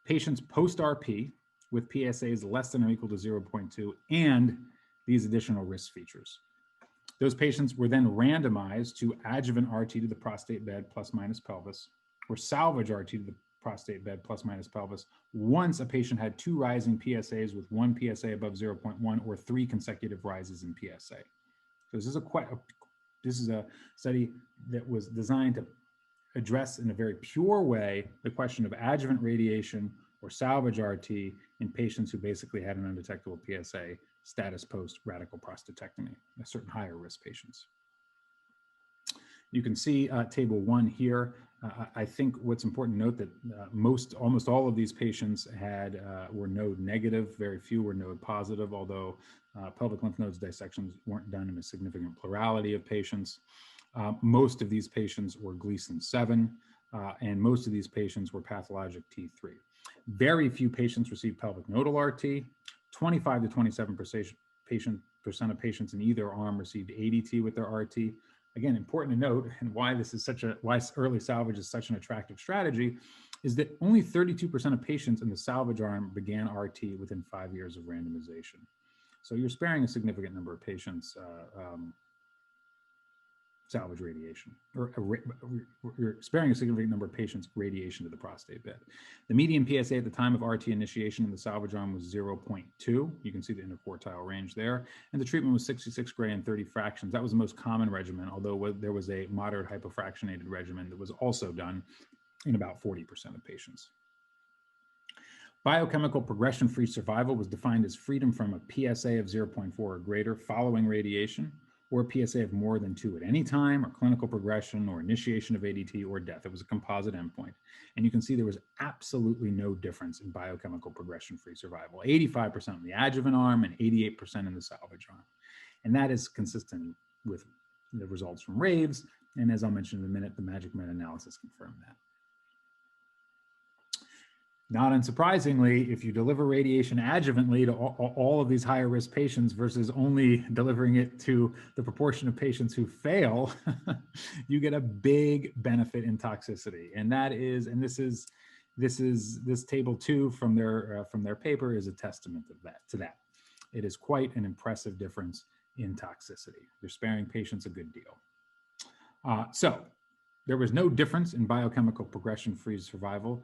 patients post-RP with PSAs less than or equal to 0.2 and these additional risk features. Those patients were then randomized to adjuvant RT to the prostate bed plus minus pelvis, or salvage RT to the prostate bed plus minus pelvis once a patient had 2 rising PSAs with 1 PSA above 0.1 or 3 consecutive rises in PSA. So this is This is a study that was designed to address in a very pure way the question of adjuvant radiation or salvage RT in patients who basically had an undetectable PSA status post radical prostatectomy, certain higher risk patients. You can see table 1 here. I think what's important to note that almost all of these patients were node negative. Very few were node positive, although pelvic lymph nodes dissections weren't done in a significant plurality of patients. Most of these patients were Gleason 7, and most of these patients were pathologic T3. Very few patients received pelvic nodal RT. 25 to 27% of patients in either arm received ADT with their RT. Again, important to note, and why early salvage is such an attractive strategy, is that only 32% of patients in the salvage arm began RT within 5 years of randomization. So you're sparing a significant number of patients salvage radiation, or you're sparing a significant number of patients radiation to the prostate bed. The median PSA at the time of RT initiation in the salvage arm was 0.2. You can see the interquartile range there. And the treatment was 66 gray and 30 fractions. That was the most common regimen, although there was a moderate hypofractionated regimen that was also done in about 40% of patients. Biochemical progression-free survival was defined as freedom from a PSA of 0.4 or greater following radiation, or a PSA of more than 2 at any time, or clinical progression, or initiation of ADT, or death. It was a composite endpoint. And you can see there was absolutely no difference in biochemical progression-free survival. 85% in the adjuvant arm and 88% in the salvage arm. And that is consistent with the results from RAVES. And as I'll mention in a minute, the MAGIC meta-analysis confirmed that. Not unsurprisingly, if you deliver radiation adjuvantly to all of these higher risk patients versus only delivering it to the proportion of patients who fail, you get a big benefit in toxicity. And that is, and this table 2 from their paper is a testament of to that. It is quite an impressive difference in toxicity. You're sparing patients a good deal. So there was no difference in biochemical progression-free survival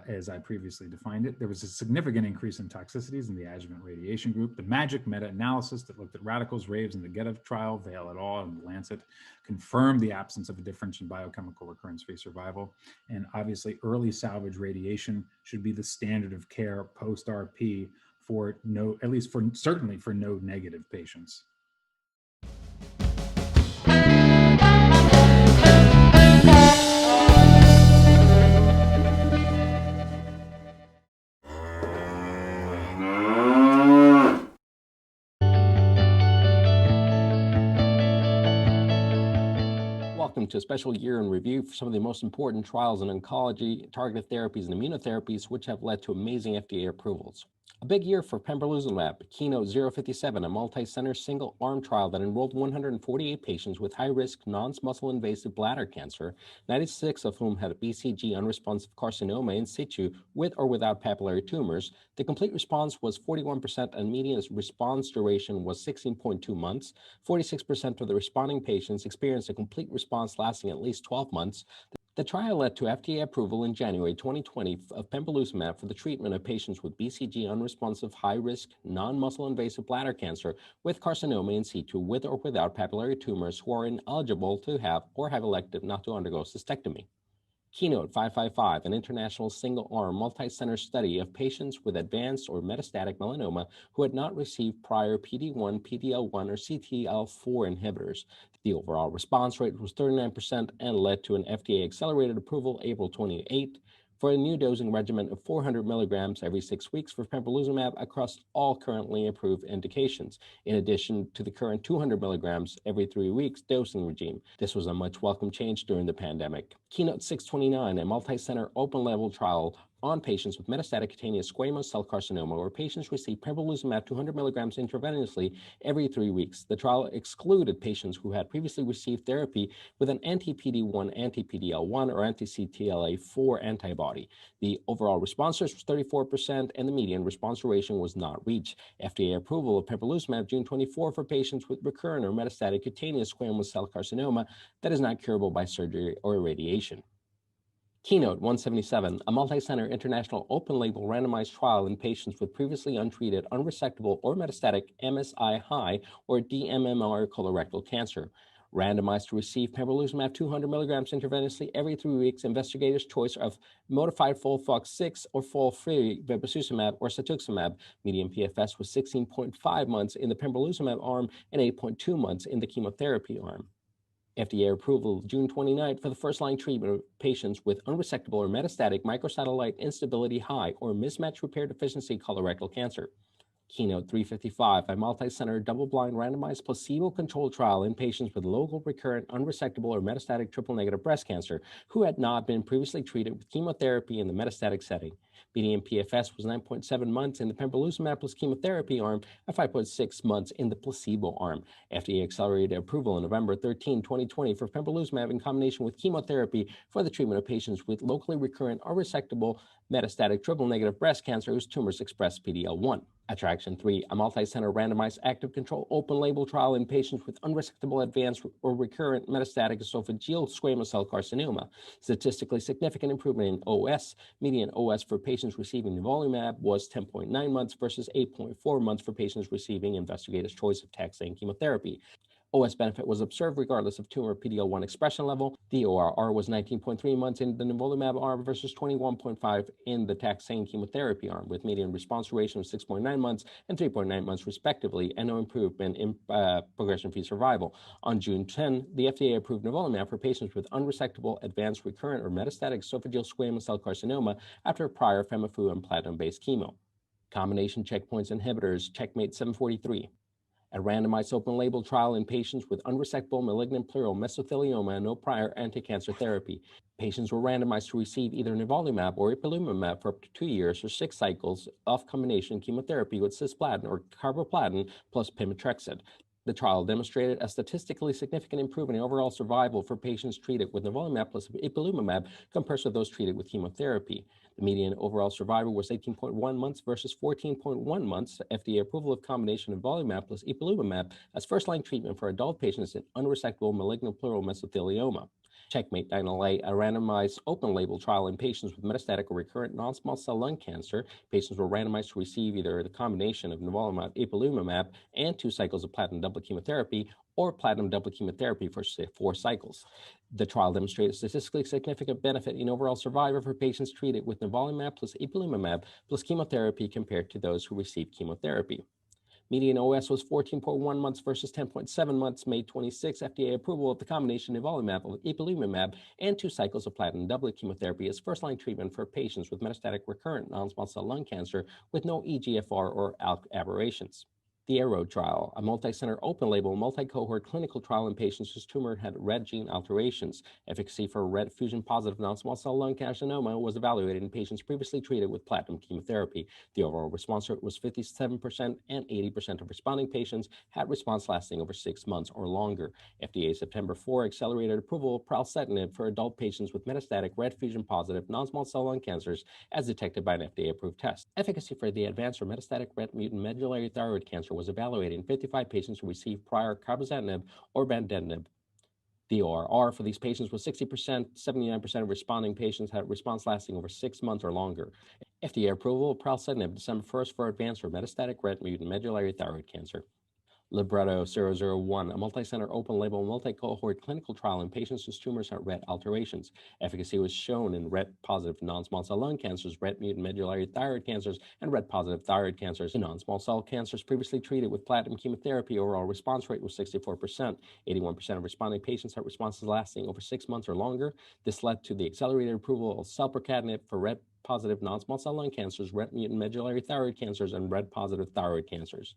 as I previously defined it. There was a significant increase in toxicities in the adjuvant radiation group. The MAGIC meta-analysis that looked at radicals, RAVES, and the GETA trial, Vail et al., and Lancet, confirmed the absence of a difference in biochemical recurrence-free survival. And obviously, early salvage radiation should be the standard of care post-RP for certainly for node-negative patients. Welcome to a special year in review for some of the most important trials in oncology, targeted therapies, and immunotherapies, which have led to amazing FDA approvals. A big year for pembrolizumab, KEYNOTE-057, a multi-center single-arm trial that enrolled 148 patients with high-risk non-muscle invasive bladder cancer, 96 of whom had BCG unresponsive carcinoma in situ with or without papillary tumors. The complete response was 41% and median response duration was 16.2 months. 46% of the responding patients experienced a complete response lasting at least 12 months. The trial led to FDA approval in January 2020 of pembrolizumab for the treatment of patients with BCG unresponsive high-risk non-muscle invasive bladder cancer with carcinoma in situ with or without papillary tumors who are ineligible to have or have elected not to undergo cystectomy. KEYNOTE-555, an international single-arm multi-center study of patients with advanced or metastatic melanoma who had not received prior PD-1, PD-L1, or CTLA-4 inhibitors. The overall response rate was 39% and led to an FDA accelerated approval April 28 for a new dosing regimen of 400 milligrams every 6 weeks for pembrolizumab across all currently approved indications, in addition to the current 200 milligrams every 3 weeks dosing regime. This was a much welcome change during the pandemic. KEYNOTE-629, a multi-center open-label trial on patients with metastatic cutaneous squamous cell carcinoma, where patients receive pembrolizumab 200 milligrams intravenously every 3 weeks. The trial excluded patients who had previously received therapy with an anti-PD-1, anti-PD-L1, or anti-CTLA-4 antibody. The overall response rate was 34%, and the median response duration was not reached. FDA approval of pembrolizumab June 24 for patients with recurrent or metastatic cutaneous squamous cell carcinoma that is not curable by surgery or irradiation. KEYNOTE-177, a multi-center international open-label randomized trial in patients with previously untreated, unresectable, or metastatic MSI-high or dMMR colorectal cancer. Randomized to receive pembrolizumab 200 milligrams intravenously every 3 weeks, investigator's choice of modified FOLFOX6 or FOLFIRI, bevacizumab, or cetuximab. Median PFS was 16.5 months in the pembrolizumab arm and 8.2 months in the chemotherapy arm. FDA approval June 29th for the first-line treatment of patients with unresectable or metastatic microsatellite instability high or mismatch repair deficiency colorectal cancer. Keynote 355, a multi-center, double-blind, randomized, placebo-controlled trial in patients with local, recurrent, unresectable, or metastatic triple-negative breast cancer who had not been previously treated with chemotherapy in the metastatic setting. Median PFS was 9.7 months in the pembrolizumab plus chemotherapy arm and 5.6 months in the placebo arm. FDA accelerated approval on November 13, 2020 for pembrolizumab in combination with chemotherapy for the treatment of patients with locally recurrent or resectable metastatic triple-negative breast cancer whose tumors express PD-L1. Attraction 3, a multi-center randomized active control open label trial in patients with unresectable advanced or recurrent metastatic esophageal squamous cell carcinoma. Statistically significant improvement in OS. Median OS for patients receiving nivolumab was 10.9 months versus 8.4 months for patients receiving investigator's choice of taxane chemotherapy. OS benefit was observed regardless of tumor PD-L1 expression level. The ORR was 19.3 months in the nivolumab arm versus 21.5 in the taxane chemotherapy arm, with median response duration of 6.9 months and 3.9 months respectively, and no improvement in progression-free survival. On June 10, the FDA approved nivolumab for patients with unresectable, advanced, recurrent, or metastatic esophageal squamous cell carcinoma after prior FEMAFU and platinum-based chemo. Combination checkpoints inhibitors, Checkmate 743. A randomized open-label trial in patients with unresectable malignant pleural mesothelioma and no prior anti-cancer therapy. Patients were randomized to receive either nivolumab or ipilimumab for up to 2 years or 6 cycles of combination chemotherapy with cisplatin or carboplatin plus pemetrexed. The trial demonstrated a statistically significant improvement in overall survival for patients treated with nivolumab plus ipilimumab compared to those treated with chemotherapy. The median overall survival was 18.1 months versus 14.1 months. FDA approval of combination nivolumab plus ipilimumab as first-line treatment for adult patients in unresectable malignant pleural mesothelioma. Checkmate 9LA, a randomized open-label trial in patients with metastatic or recurrent non-small cell lung cancer. Patients were randomized to receive either the combination of nivolumab, ipilimumab, and 2 cycles of platinum doublet chemotherapy, or platinum doublet chemotherapy for 4 cycles. The trial demonstrated statistically significant benefit in overall survival for patients treated with nivolumab plus ipilimumab plus chemotherapy compared to those who received chemotherapy. Median OS was 14.1 months versus 10.7 months. May 26, FDA approval of the combination nivolumab with ipilimumab and 2 cycles of platinum doublet chemotherapy as first-line treatment for patients with metastatic recurrent non-small cell lung cancer with no EGFR or ALK aberrations. The ARROW trial, a multi-center open-label, multi-cohort clinical trial in patients whose tumor had RET gene alterations. Efficacy for RET fusion-positive non-small cell lung carcinoma was evaluated in patients previously treated with platinum chemotherapy. The overall response rate was 57%, and 80% of responding patients had response lasting over 6 months or longer. FDA September 4 accelerated approval of pralsetinib for adult patients with metastatic RET fusion-positive non-small cell lung cancers as detected by an FDA-approved test. Efficacy for the advanced or metastatic RET mutant medullary thyroid cancer was evaluated in 55 patients who received prior cabozantinib or bandetinib. The ORR for these patients was 60%, 79% of responding patients had response lasting over 6 months or longer. FDA approval of pralsetinib December 1st for advanced or metastatic RET mutant medullary thyroid cancer. Libretto 001, a multi-center open-label, multi-cohort clinical trial in patients whose tumors had RET alterations. Efficacy was shown in RET-positive non-small cell lung cancers, RET mutant medullary thyroid cancers, and RET-positive thyroid cancers. In non-small cell cancers previously treated with platinum chemotherapy, overall response rate was 64%. 81% of responding patients had responses lasting over 6 months or longer. This led to the accelerated approval of selpercatinib for RET-positive non-small cell lung cancers, RET mutant medullary thyroid cancers, and RET-positive thyroid cancers.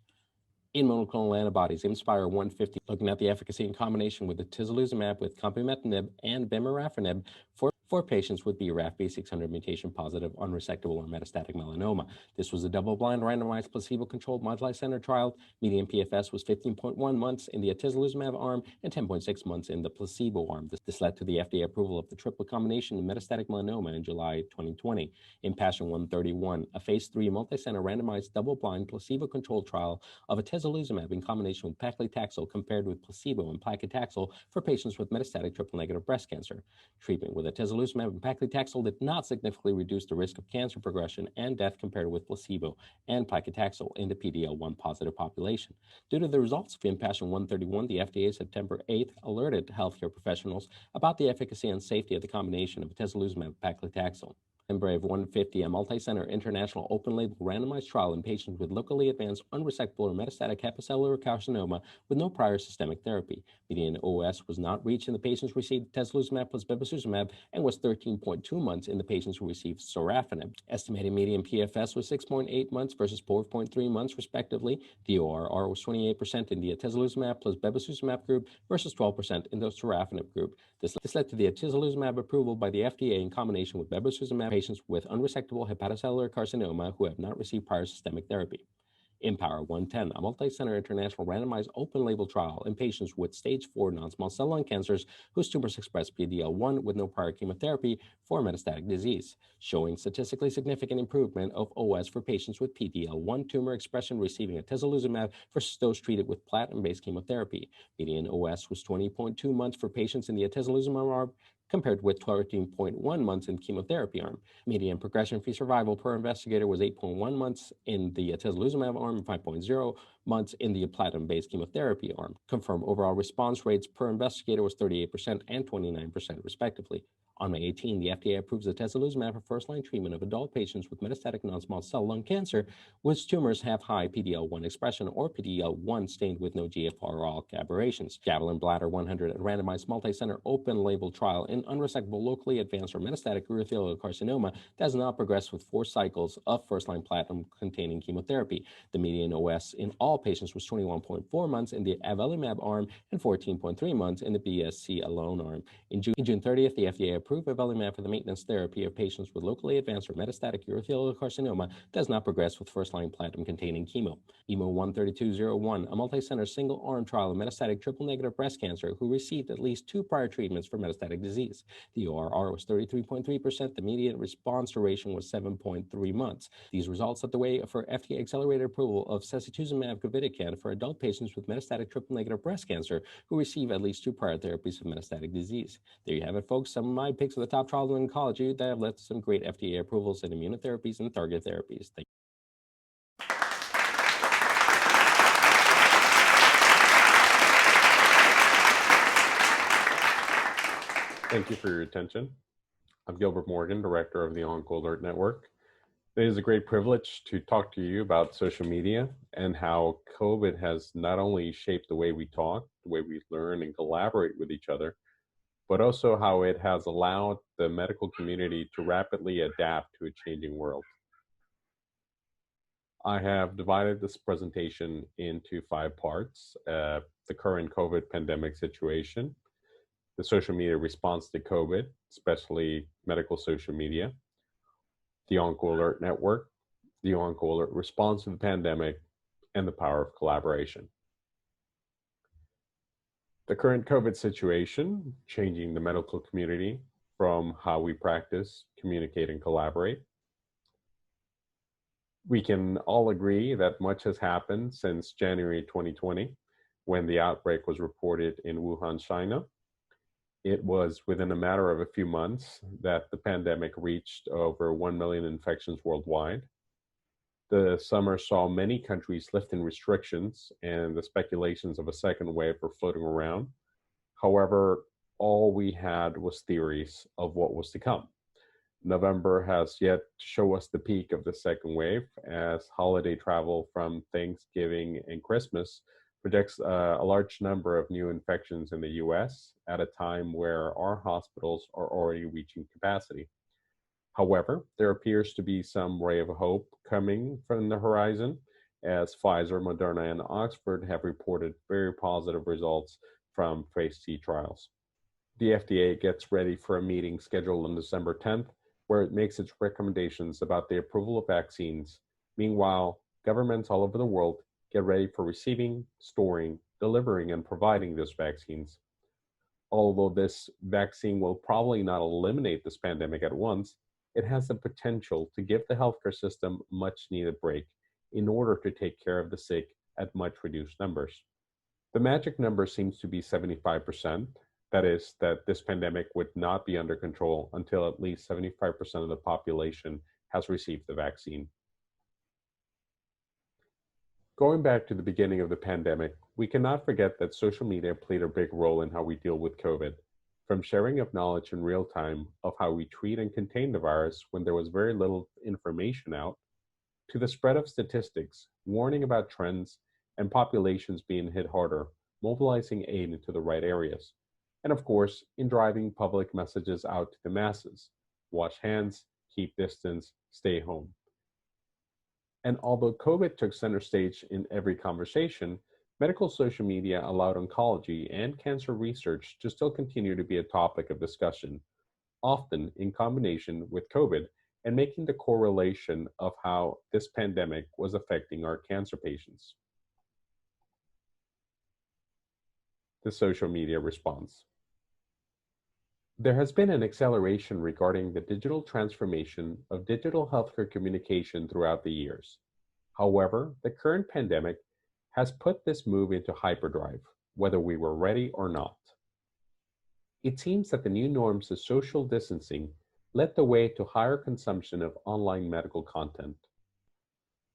In monoclonal antibodies, Inspire 150, looking at the efficacy in combination with atezolizumab with complementinib and bemorafenib for patients with BRAF V600 mutation positive unresectable or metastatic melanoma. This was a double-blind, randomized, placebo-controlled, multi-center trial. Median PFS was 15.1 months in the atezolizumab arm and 10.6 months in the placebo arm. This led to the FDA approval of the triple combination in metastatic melanoma in July 2020. In Passion 131, a phase 3 multi-center randomized, double-blind, placebo-controlled trial of atezolizumab in combination with paclitaxel compared with placebo and paclitaxel for patients with metastatic triple-negative breast cancer. Treatment with atezolizumab atezolizumab and paclitaxel did not significantly reduce the risk of cancer progression and death compared with placebo and paclitaxel in the PD-L1 positive population. Due to the results of IMpassion 131, the FDA September 8th alerted healthcare professionals about the efficacy and safety of the combination of atezolizumab and paclitaxel. McBride 150, a multi-center international open-label randomized trial in patients with locally advanced unresectable or metastatic hepatocellular carcinoma with no prior systemic therapy. Median OS was not reached in the patients who received atezolizumab plus bevacizumab and was 13.2 months in the patients who received sorafenib. Estimated median PFS was 6.8 months versus 4.3 months, respectively. DORR was 28% in the atezolizumab plus bevacizumab group versus 12% in the sorafenib group. This led to the atezolizumab approval by the FDA in combination with bevacizumab patients with unresectable hepatocellular carcinoma who have not received prior systemic therapy. IMpower 110, a multi-center international randomized open-label trial in patients with stage 4 non-small cell lung cancers whose tumors express PD-L1 with no prior chemotherapy for metastatic disease, showing statistically significant improvement of OS for patients with PD-L1 tumor expression receiving atezolizumab versus those treated with platinum-based chemotherapy. Median OS was 20.2 months for patients in the atezolizumab arm, compared with 13.1 months in chemotherapy arm. Median progression-free survival per investigator was 8.1 months in the atezolizumab arm and 5.0 months in the platinum-based chemotherapy arm. Confirmed overall response rates per investigator was 38% and 29% respectively. On May 18, the FDA approves atezolizumab for first-line treatment of adult patients with metastatic non-small cell lung cancer whose tumors have high PD-L1 expression or PD-L1 stained with no GFR aberrations. Javelin Bladder 100, a randomized multi-center open-label trial in unresectable locally advanced or metastatic urothelial carcinoma that has not progressed with 4 cycles of first-line platinum-containing chemotherapy. The median OS in all patients was 21.4 months in the avelumab arm and 14.3 months in the BSC alone arm. In June 30th, the FDA approved avelumab for the maintenance therapy of patients with locally advanced or metastatic urothelial carcinoma that has not progressed with first-line platinum-containing chemo. EMO 13201, a multi-center single-arm trial of metastatic triple-negative breast cancer who received at least 2 prior treatments for metastatic disease. The ORR was 33.3%. The median response duration was 7.3 months. These results set the way for FDA accelerated approval of sacituzumab govitecan for adult patients with metastatic triple-negative breast cancer who receive at least 2 prior therapies for metastatic disease. There you have it, folks. Some of my picks of the top trials in oncology that have led to some great FDA approvals in immunotherapies and target therapies. Thank you for your attention. I'm Gilbert Morgan, Director of the OncoAlert Network. It is a great privilege to talk to you about social media and how COVID has not only shaped the way we talk, the way we learn and collaborate with each other, but also how it has allowed the medical community to rapidly adapt to a changing world. I have divided this presentation into 5 parts: the current COVID pandemic situation, the social media response to COVID, especially medical social media, the OncoAlert Network, the OncoAlert response to the pandemic, and the power of collaboration. The current COVID situation, changing the medical community from how we practice, communicate, and collaborate. We can all agree that much has happened since January 2020, when the outbreak was reported in Wuhan, China. It was within a matter of a few months that the pandemic reached over 1 million infections worldwide. The summer saw many countries lifting restrictions, and the speculations of a second wave were floating around. However, all we had was theories of what was to come. November has yet to show us the peak of the second wave, as holiday travel from Thanksgiving and Christmas projects a large number of new infections in the US at a time where our hospitals are already reaching capacity. However, there appears to be some ray of hope coming from the horizon, as Pfizer, Moderna, and Oxford have reported very positive results from phase 2 trials. The FDA gets ready for a meeting scheduled on December 10th, where it makes its recommendations about the approval of vaccines. Meanwhile, governments all over the world get ready for receiving, storing, delivering, and providing those vaccines. Although this vaccine will probably not eliminate this pandemic at once, it has the potential to give the healthcare system a much needed break in order to take care of the sick at much reduced numbers. The magic number seems to be 75%, That is, that this pandemic would not be under control until at least 75% of the population has received the vaccine. Going back to the beginning of the pandemic, we cannot forget that social media played a big role in how we deal with COVID. From sharing of knowledge in real time of how we treat and contain the virus when there was very little information out, to the spread of statistics, warning about trends, and populations being hit harder, mobilizing aid into the right areas. And of course, in driving public messages out to the masses. Wash hands, keep distance, stay home. And although COVID took center stage in every conversation, medical social media allowed oncology and cancer research to still continue to be a topic of discussion, often in combination with COVID and making the correlation of how this pandemic was affecting our cancer patients. The social media response. There has been an acceleration regarding the digital transformation of digital healthcare communication throughout the years. However, the current pandemic has put this move into hyperdrive, whether we were ready or not. It seems that the new norms of social distancing led the way to higher consumption of online medical content.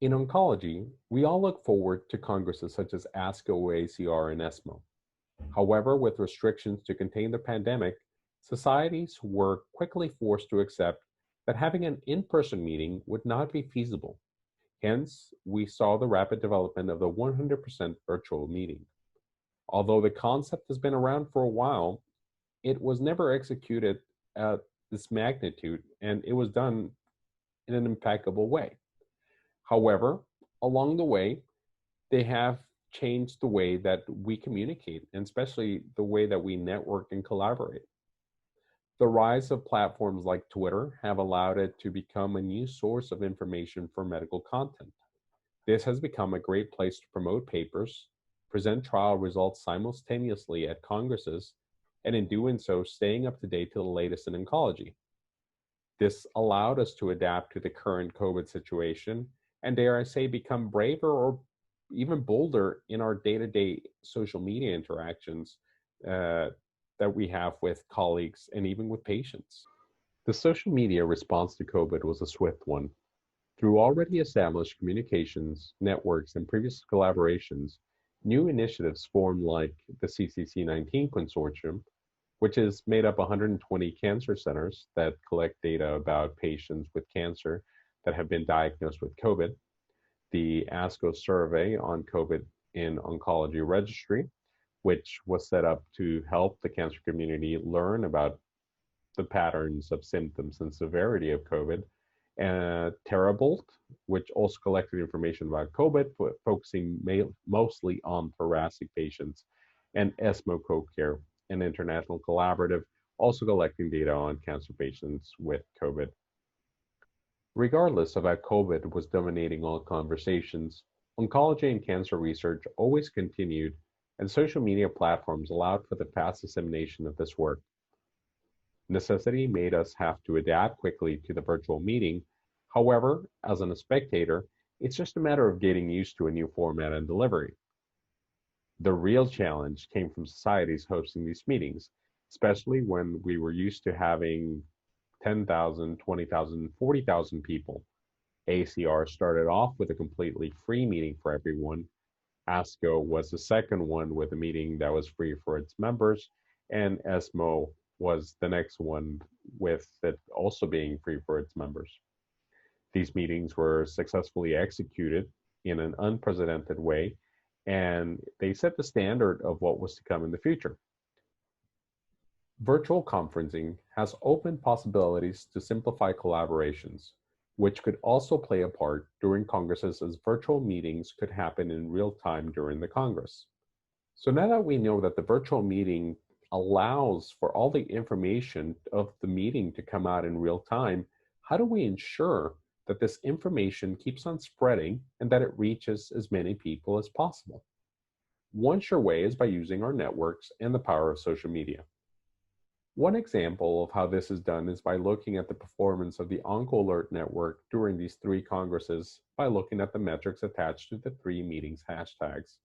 In oncology, we all look forward to congresses such as ASCO, ACR, and ESMO. However, with restrictions to contain the pandemic, societies were quickly forced to accept that having an in-person meeting would not be feasible. Hence, we saw the rapid development of the 100% virtual meeting. Although the concept has been around for a while, it was never executed at this magnitude, and it was done in an impeccable way. However, along the way, they have changed the way that we communicate, and especially the way that we network and collaborate. The rise of platforms like Twitter have allowed it to become a new source of information for medical content. This has become a great place to promote papers, present trial results simultaneously at congresses, and in doing so, staying up to date to the latest in oncology. This allowed us to adapt to the current COVID situation and, dare I say, become braver or even bolder in our day-to-day social media interactions that we have with colleagues and even with patients. The social media response to COVID was a swift one. Through already established communications, networks, and previous collaborations, new initiatives formed like the CCC19 Consortium, which is made up of 120 cancer centers that collect data about patients with cancer that have been diagnosed with COVID, the ASCO survey on COVID in Oncology Registry, which was set up to help the cancer community learn about the patterns of symptoms and severity of COVID, and Terrabolt, which also collected information about COVID, focusing mostly on thoracic patients, and ESMO Co-Care, an international collaborative, also collecting data on cancer patients with COVID. Regardless of how COVID was dominating all conversations, oncology and cancer research always continued, and social media platforms allowed for the fast dissemination of this work. Necessity made us have to adapt quickly to the virtual meeting. However, as a spectator, it's just a matter of getting used to a new format and delivery. The real challenge came from societies hosting these meetings, especially when we were used to having 10,000, 20,000, 40,000 people. ACR started off with a completely free meeting for everyone. ASCO was the second one with a meeting that was free for its members, and ESMO was the next one with it also being free for its members. These meetings were successfully executed in an unprecedented way, and they set the standard of what was to come in the future. Virtual conferencing has opened possibilities to simplify collaborations, which could also play a part during congresses, as virtual meetings could happen in real time during the Congress. So now that we know that the virtual meeting allows for all the information of the meeting to come out in real time, how do we ensure that this information keeps on spreading and that it reaches as many people as possible? One sure way is by using our networks and the power of social media. One example of how this is done is by looking at the performance of the OncoAlert network during these three congresses by looking at the metrics attached to the three meetings hashtags.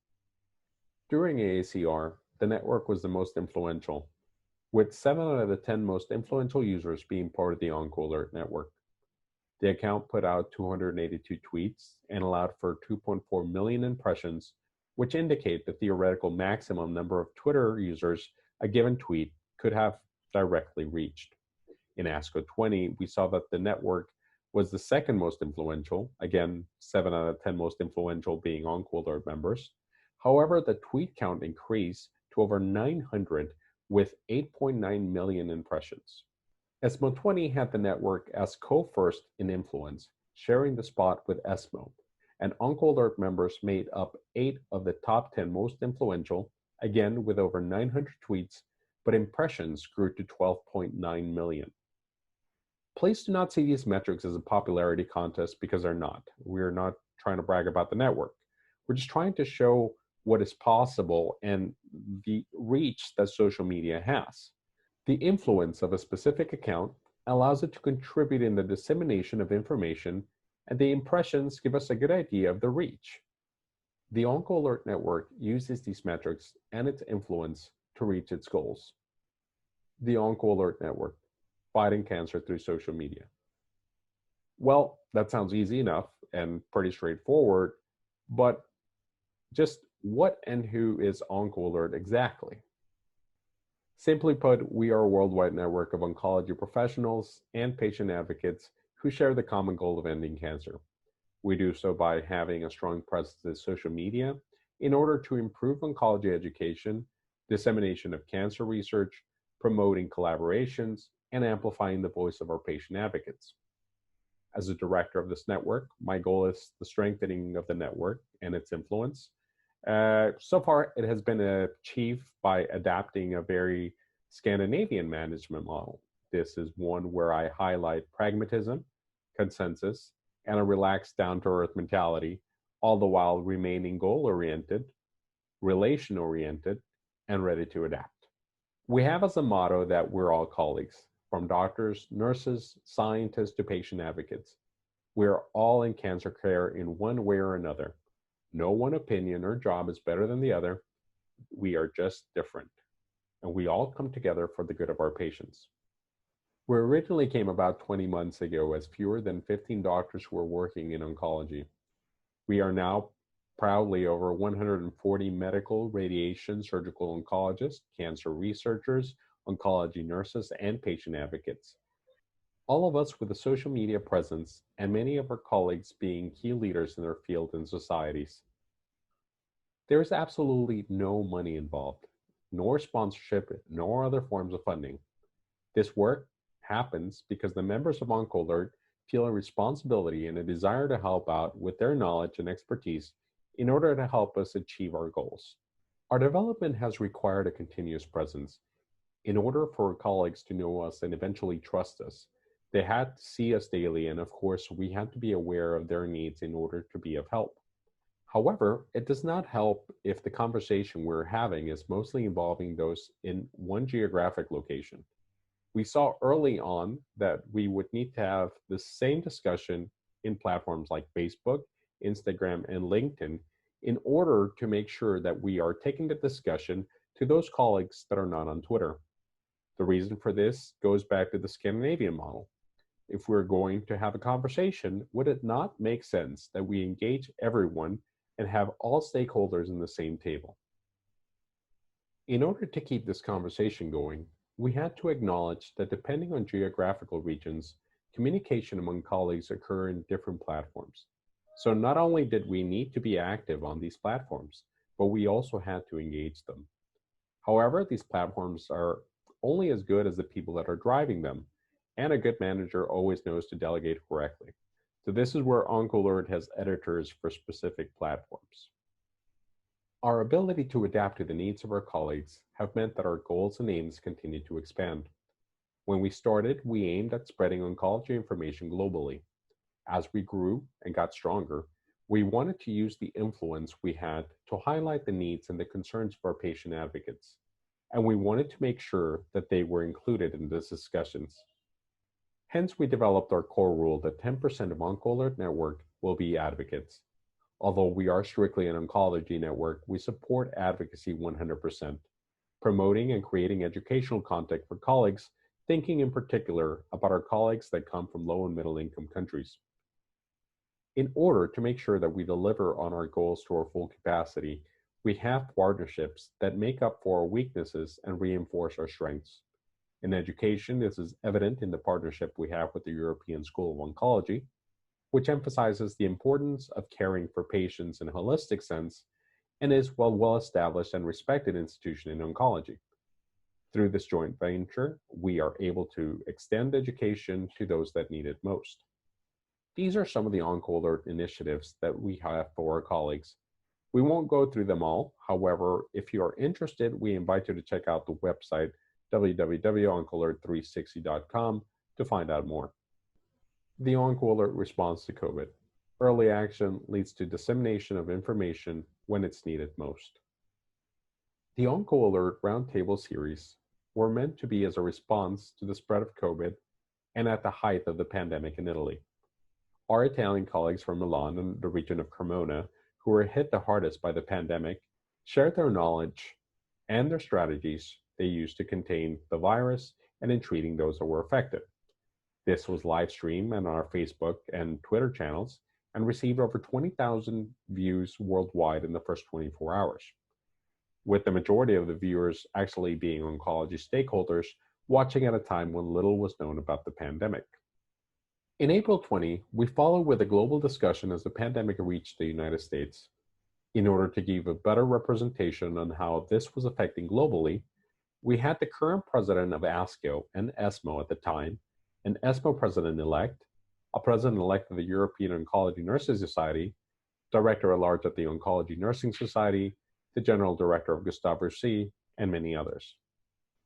During AACR, the network was the most influential, with 7 out of the 10 most influential users being part of the OncoAlert network. The account put out 282 tweets and allowed for 2.4 million impressions, which indicate the theoretical maximum number of Twitter users a given tweet could have directly reached. In ASCO 20, we saw that the network was the second most influential, again, 7 out of 10 most influential being OncoAlert members. However, the tweet count increased to over 900 with 8.9 million impressions. ESMO 20 had the network as co-first in influence, sharing the spot with ESMO, and OncoAlert members made up 8 of the top 10 most influential, again with over 900 tweets, but impressions grew to 12.9 million. Please do not see these metrics as a popularity contest because they're not. We're not trying to brag about the network. We're just trying to show what is possible and the reach that social media has. The influence of a specific account allows it to contribute in the dissemination of information, and the impressions give us a good idea of the reach. The OncoAlert network uses these metrics and its influence to reach its goals. The OncoAlert network, fighting cancer through social media. Well, that sounds easy enough and pretty straightforward, but just what and who is OncoAlert exactly? Simply put, we are a worldwide network of oncology professionals and patient advocates who share the common goal of ending cancer. We do so by having a strong presence in social media in order to improve oncology education, dissemination of cancer research, promoting collaborations, and amplifying the voice of our patient advocates. As the director of this network, my goal is the strengthening of the network and its influence. So far, it has been achieved by adapting a very Scandinavian management model. This is one where I highlight pragmatism, consensus, and a relaxed, down-to-earth mentality, all the while remaining goal-oriented, relation-oriented, and ready to adapt. We have as a motto that we're all colleagues, from doctors, nurses, scientists, to patient advocates. We're all in cancer care in one way or another. No one opinion or job is better than the other. We are just different, and we all come together for the good of our patients. We originally came about 20 months ago as fewer than 15 doctors who were working in oncology. We are now proudly over 140 medical, radiation, surgical oncologists, cancer researchers, oncology nurses, and patient advocates. All of us with a social media presence, and many of our colleagues being key leaders in their field and societies. There is absolutely no money involved, nor sponsorship, nor other forms of funding. This work happens because the members of OncoAlert feel a responsibility and a desire to help out with their knowledge and expertise in order to help us achieve our goals. Our development has required a continuous presence. In order for colleagues to know us and eventually trust us, they had to see us daily, and of course, we had to be aware of their needs in order to be of help. However, it does not help if the conversation we're having is mostly involving those in one geographic location. We saw early on that we would need to have the same discussion in platforms like Facebook, Instagram, and LinkedIn in order to make sure that we are taking the discussion to those colleagues that are not on Twitter. The reason for this goes back to the Scandinavian model. If we're going to have a conversation, would it not make sense that we engage everyone and have all stakeholders in the same table? In order to keep this conversation going, we had to acknowledge that depending on geographical regions, communication among colleagues occur in different platforms. So not only did we need to be active on these platforms, but we also had to engage them. However, these platforms are only as good as the people that are driving them, and a good manager always knows to delegate correctly. So this is where OncoAlert has editors for specific platforms. Our ability to adapt to the needs of our colleagues have meant that our goals and aims continue to expand. When we started, we aimed at spreading oncology information globally. As we grew and got stronger, we wanted to use the influence we had to highlight the needs and the concerns of our patient advocates, and we wanted to make sure that they were included in these discussions. Hence, we developed our core rule that 10% of OncoAlert network will be advocates. Although we are strictly an oncology network, we support advocacy 100%. promoting and creating educational content for colleagues, thinking in particular about our colleagues that come from low and middle income countries. In order to make sure that we deliver on our goals to our full capacity, we have partnerships that make up for our weaknesses and reinforce our strengths. In education, this is evident in the partnership we have with the European School of Oncology, which emphasizes the importance of caring for patients in a holistic sense and is a well-established and respected institution in oncology. Through this joint venture, we are able to extend education to those that need it most. These are some of the OncoAlert initiatives that we have for our colleagues. We won't go through them all. However, if you are interested, we invite you to check out the website www.oncoalert360.com to find out more. The OncoAlert response to COVID. Early action leads to dissemination of information when it's needed most. The OncoAlert Roundtable series were meant to be as a response to the spread of COVID and at the height of the pandemic in Italy. Our Italian colleagues from Milan and the region of Cremona, who were hit the hardest by the pandemic, shared their knowledge and their strategies they used to contain the virus and in treating those that were affected. This was live streamed on our Facebook and Twitter channels and received over 20,000 views worldwide in the first 24 hours, with the majority of the viewers actually being oncology stakeholders watching at a time when little was known about the pandemic. In April 20, we followed with a global discussion as the pandemic reached the United States. In order to give a better representation on how this was affecting globally, we had the current president of ASCO and ESMO at the time, an ESMO president-elect, a president-elect of the European Oncology Nurses Society, director at large at the Oncology Nursing Society, the general director of Gustave Roussy, and many others.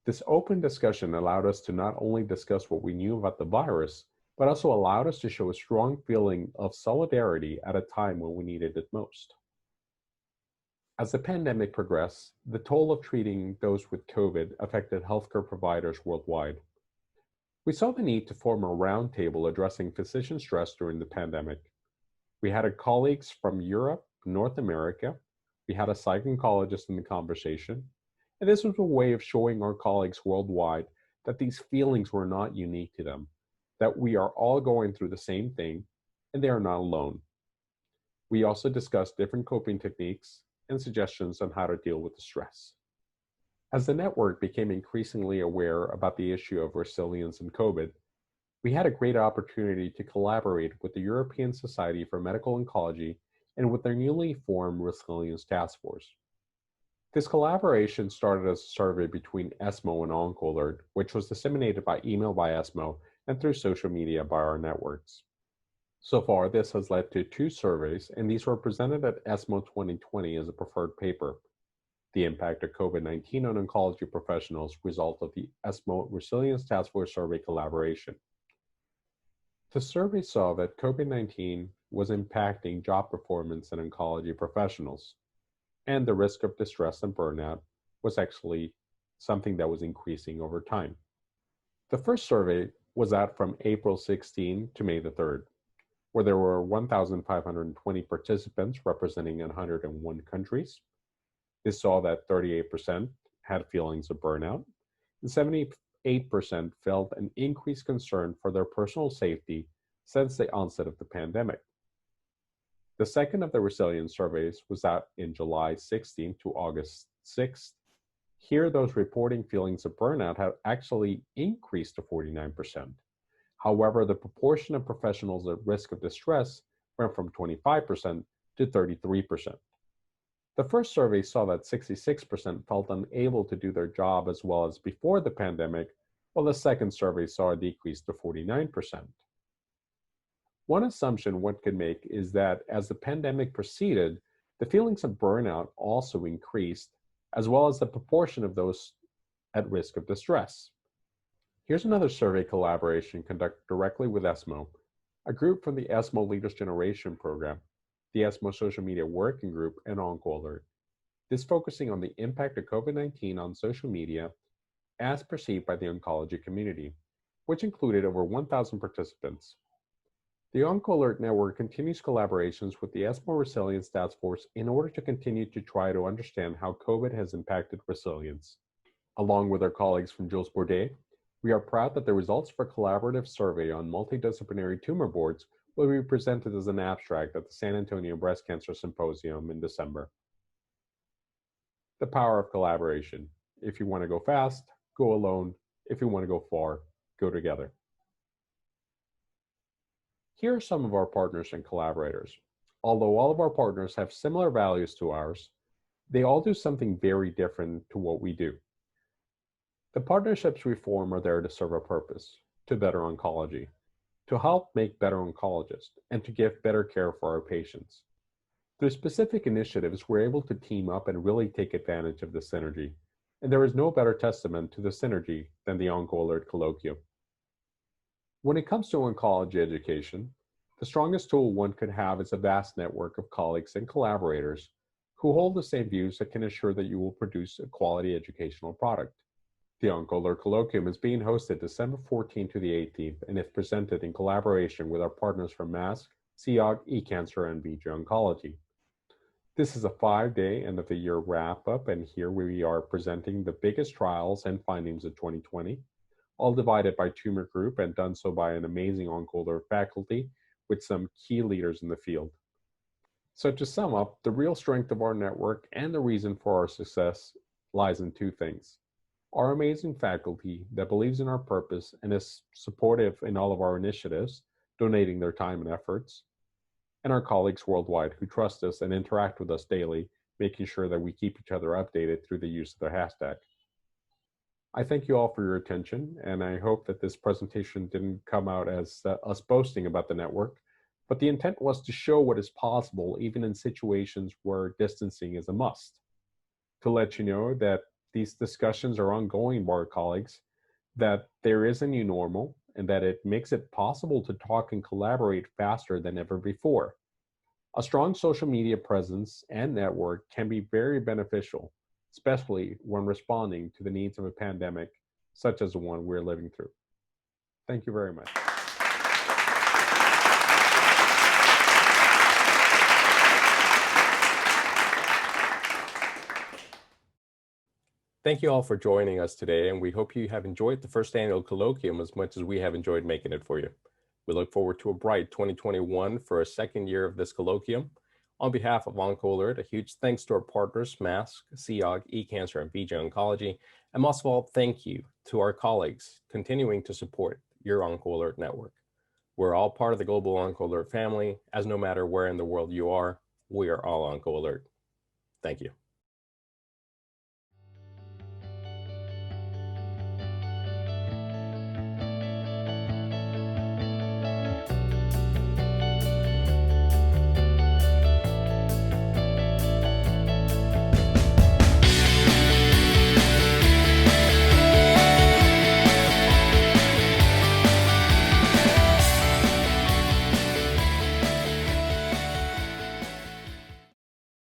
This open discussion allowed us to not only discuss what we knew about the virus, but also allowed us to show a strong feeling of solidarity at a time when we needed it most. As the pandemic progressed, the toll of treating those with COVID affected healthcare providers worldwide. We saw the need to form a roundtable addressing physician stress during the pandemic. We had colleagues from Europe, North America. We had a psych oncologist in the conversation. And this was a way of showing our colleagues worldwide that these feelings were not unique to them, that we are all going through the same thing, and they are not alone. We also discussed different coping techniques and suggestions on how to deal with the stress. As the network became increasingly aware about the issue of resilience in COVID, we had a great opportunity to collaborate with the European Society for Medical Oncology and with their newly formed Resilience Task Force. This collaboration started as a survey between ESMO and OncoAlert, which was disseminated by email by ESMO and through social media by our networks. So far, this has led to 2 surveys, and these were presented at ESMO 2020 as a preferred paper. The impact of COVID-19 on oncology professionals result of the ESMO Resilience Task Force survey collaboration. The survey saw that COVID-19 was impacting job performance in oncology professionals, and the risk of distress and burnout was actually something that was increasing over time. The first survey was that from April 16 to May the 3rd, where there were 1,520 participants representing 101 countries. This saw that 38% had feelings of burnout, and 78% felt an increased concern for their personal safety since the onset of the pandemic. The second of the resilience surveys was out in July 16 to August 6th. Here, those reporting feelings of burnout have actually increased to 49%. However, the proportion of professionals at risk of distress went from 25% to 33%. The first survey saw that 66% felt unable to do their job as well as before the pandemic, while the second survey saw a decrease to 49%. One assumption one could make is that as the pandemic proceeded, the feelings of burnout also increased, as well as the proportion of those at risk of distress. Here's another survey collaboration conducted directly with ESMO, a group from the ESMO Leaders Generation Program, the ESMO Social Media Working Group, and OncoAlert. This focusing on the impact of COVID-19 on social media as perceived by the oncology community, which included over 1,000 participants. The OncoAlert Network continues collaborations with the ESMO Resilience Task Force in order to continue to try to understand how COVID has impacted resilience. Along with our colleagues from Jules Bordet, we are proud that the results of our collaborative survey on multidisciplinary tumor boards will be presented as an abstract at the San Antonio Breast Cancer Symposium in December. The power of collaboration. If you want to go fast, go alone. If you want to go far, go together. Here are some of our partners and collaborators. Although all of our partners have similar values to ours, they all do something very different to what we do. The partnerships we form are there to serve a purpose, to better oncology, to help make better oncologists, and to give better care for our patients. Through specific initiatives, we're able to team up and really take advantage of the synergy. And there is no better testament to the synergy than the OncoAlert Colloquium. When it comes to oncology education, the strongest tool one could have is a vast network of colleagues and collaborators who hold the same views that can assure that you will produce a quality educational product. The OncoAlert Colloquium is being hosted December 14th to the 18th and is presented in collaboration with our partners from MASC, CEOG, eCancer, and VG Oncology. This is a 5-day end-of-the-year wrap-up, and here we are presenting the biggest trials and findings of 2020, all divided by tumor group and done so by an amazing OncoAlert faculty with some key leaders in the field. So to sum up, the real strength of our network and the reason for our success lies in two things. Our amazing faculty that believes in our purpose and is supportive in all of our initiatives, donating their time and efforts, and our colleagues worldwide who trust us and interact with us daily, making sure that we keep each other updated through the use of the hashtag. I thank you all for your attention, and I hope that this presentation didn't come out as us boasting about the network, but the intent was to show what is possible even in situations where distancing is a must. To let you know that these discussions are ongoing with our colleagues, that there is a new normal, and that it makes it possible to talk and collaborate faster than ever before. A strong social media presence and network can be very beneficial, especially when responding to the needs of a pandemic such as the one we're living through. Thank you very much. Thank you all for joining us today, and we hope you have enjoyed the first annual colloquium as much as we have enjoyed making it for you. We look forward to a bright 2021 for a second year of this colloquium. On behalf of OncoAlert, a huge thanks to our partners, MASC, CEOG, eCancer, and VG Oncology, and most of all, thank you to our colleagues continuing to support your OncoAlert network. We're all part of the global OncoAlert family, as no matter where in the world you are, we are all OncoAlert. Thank you.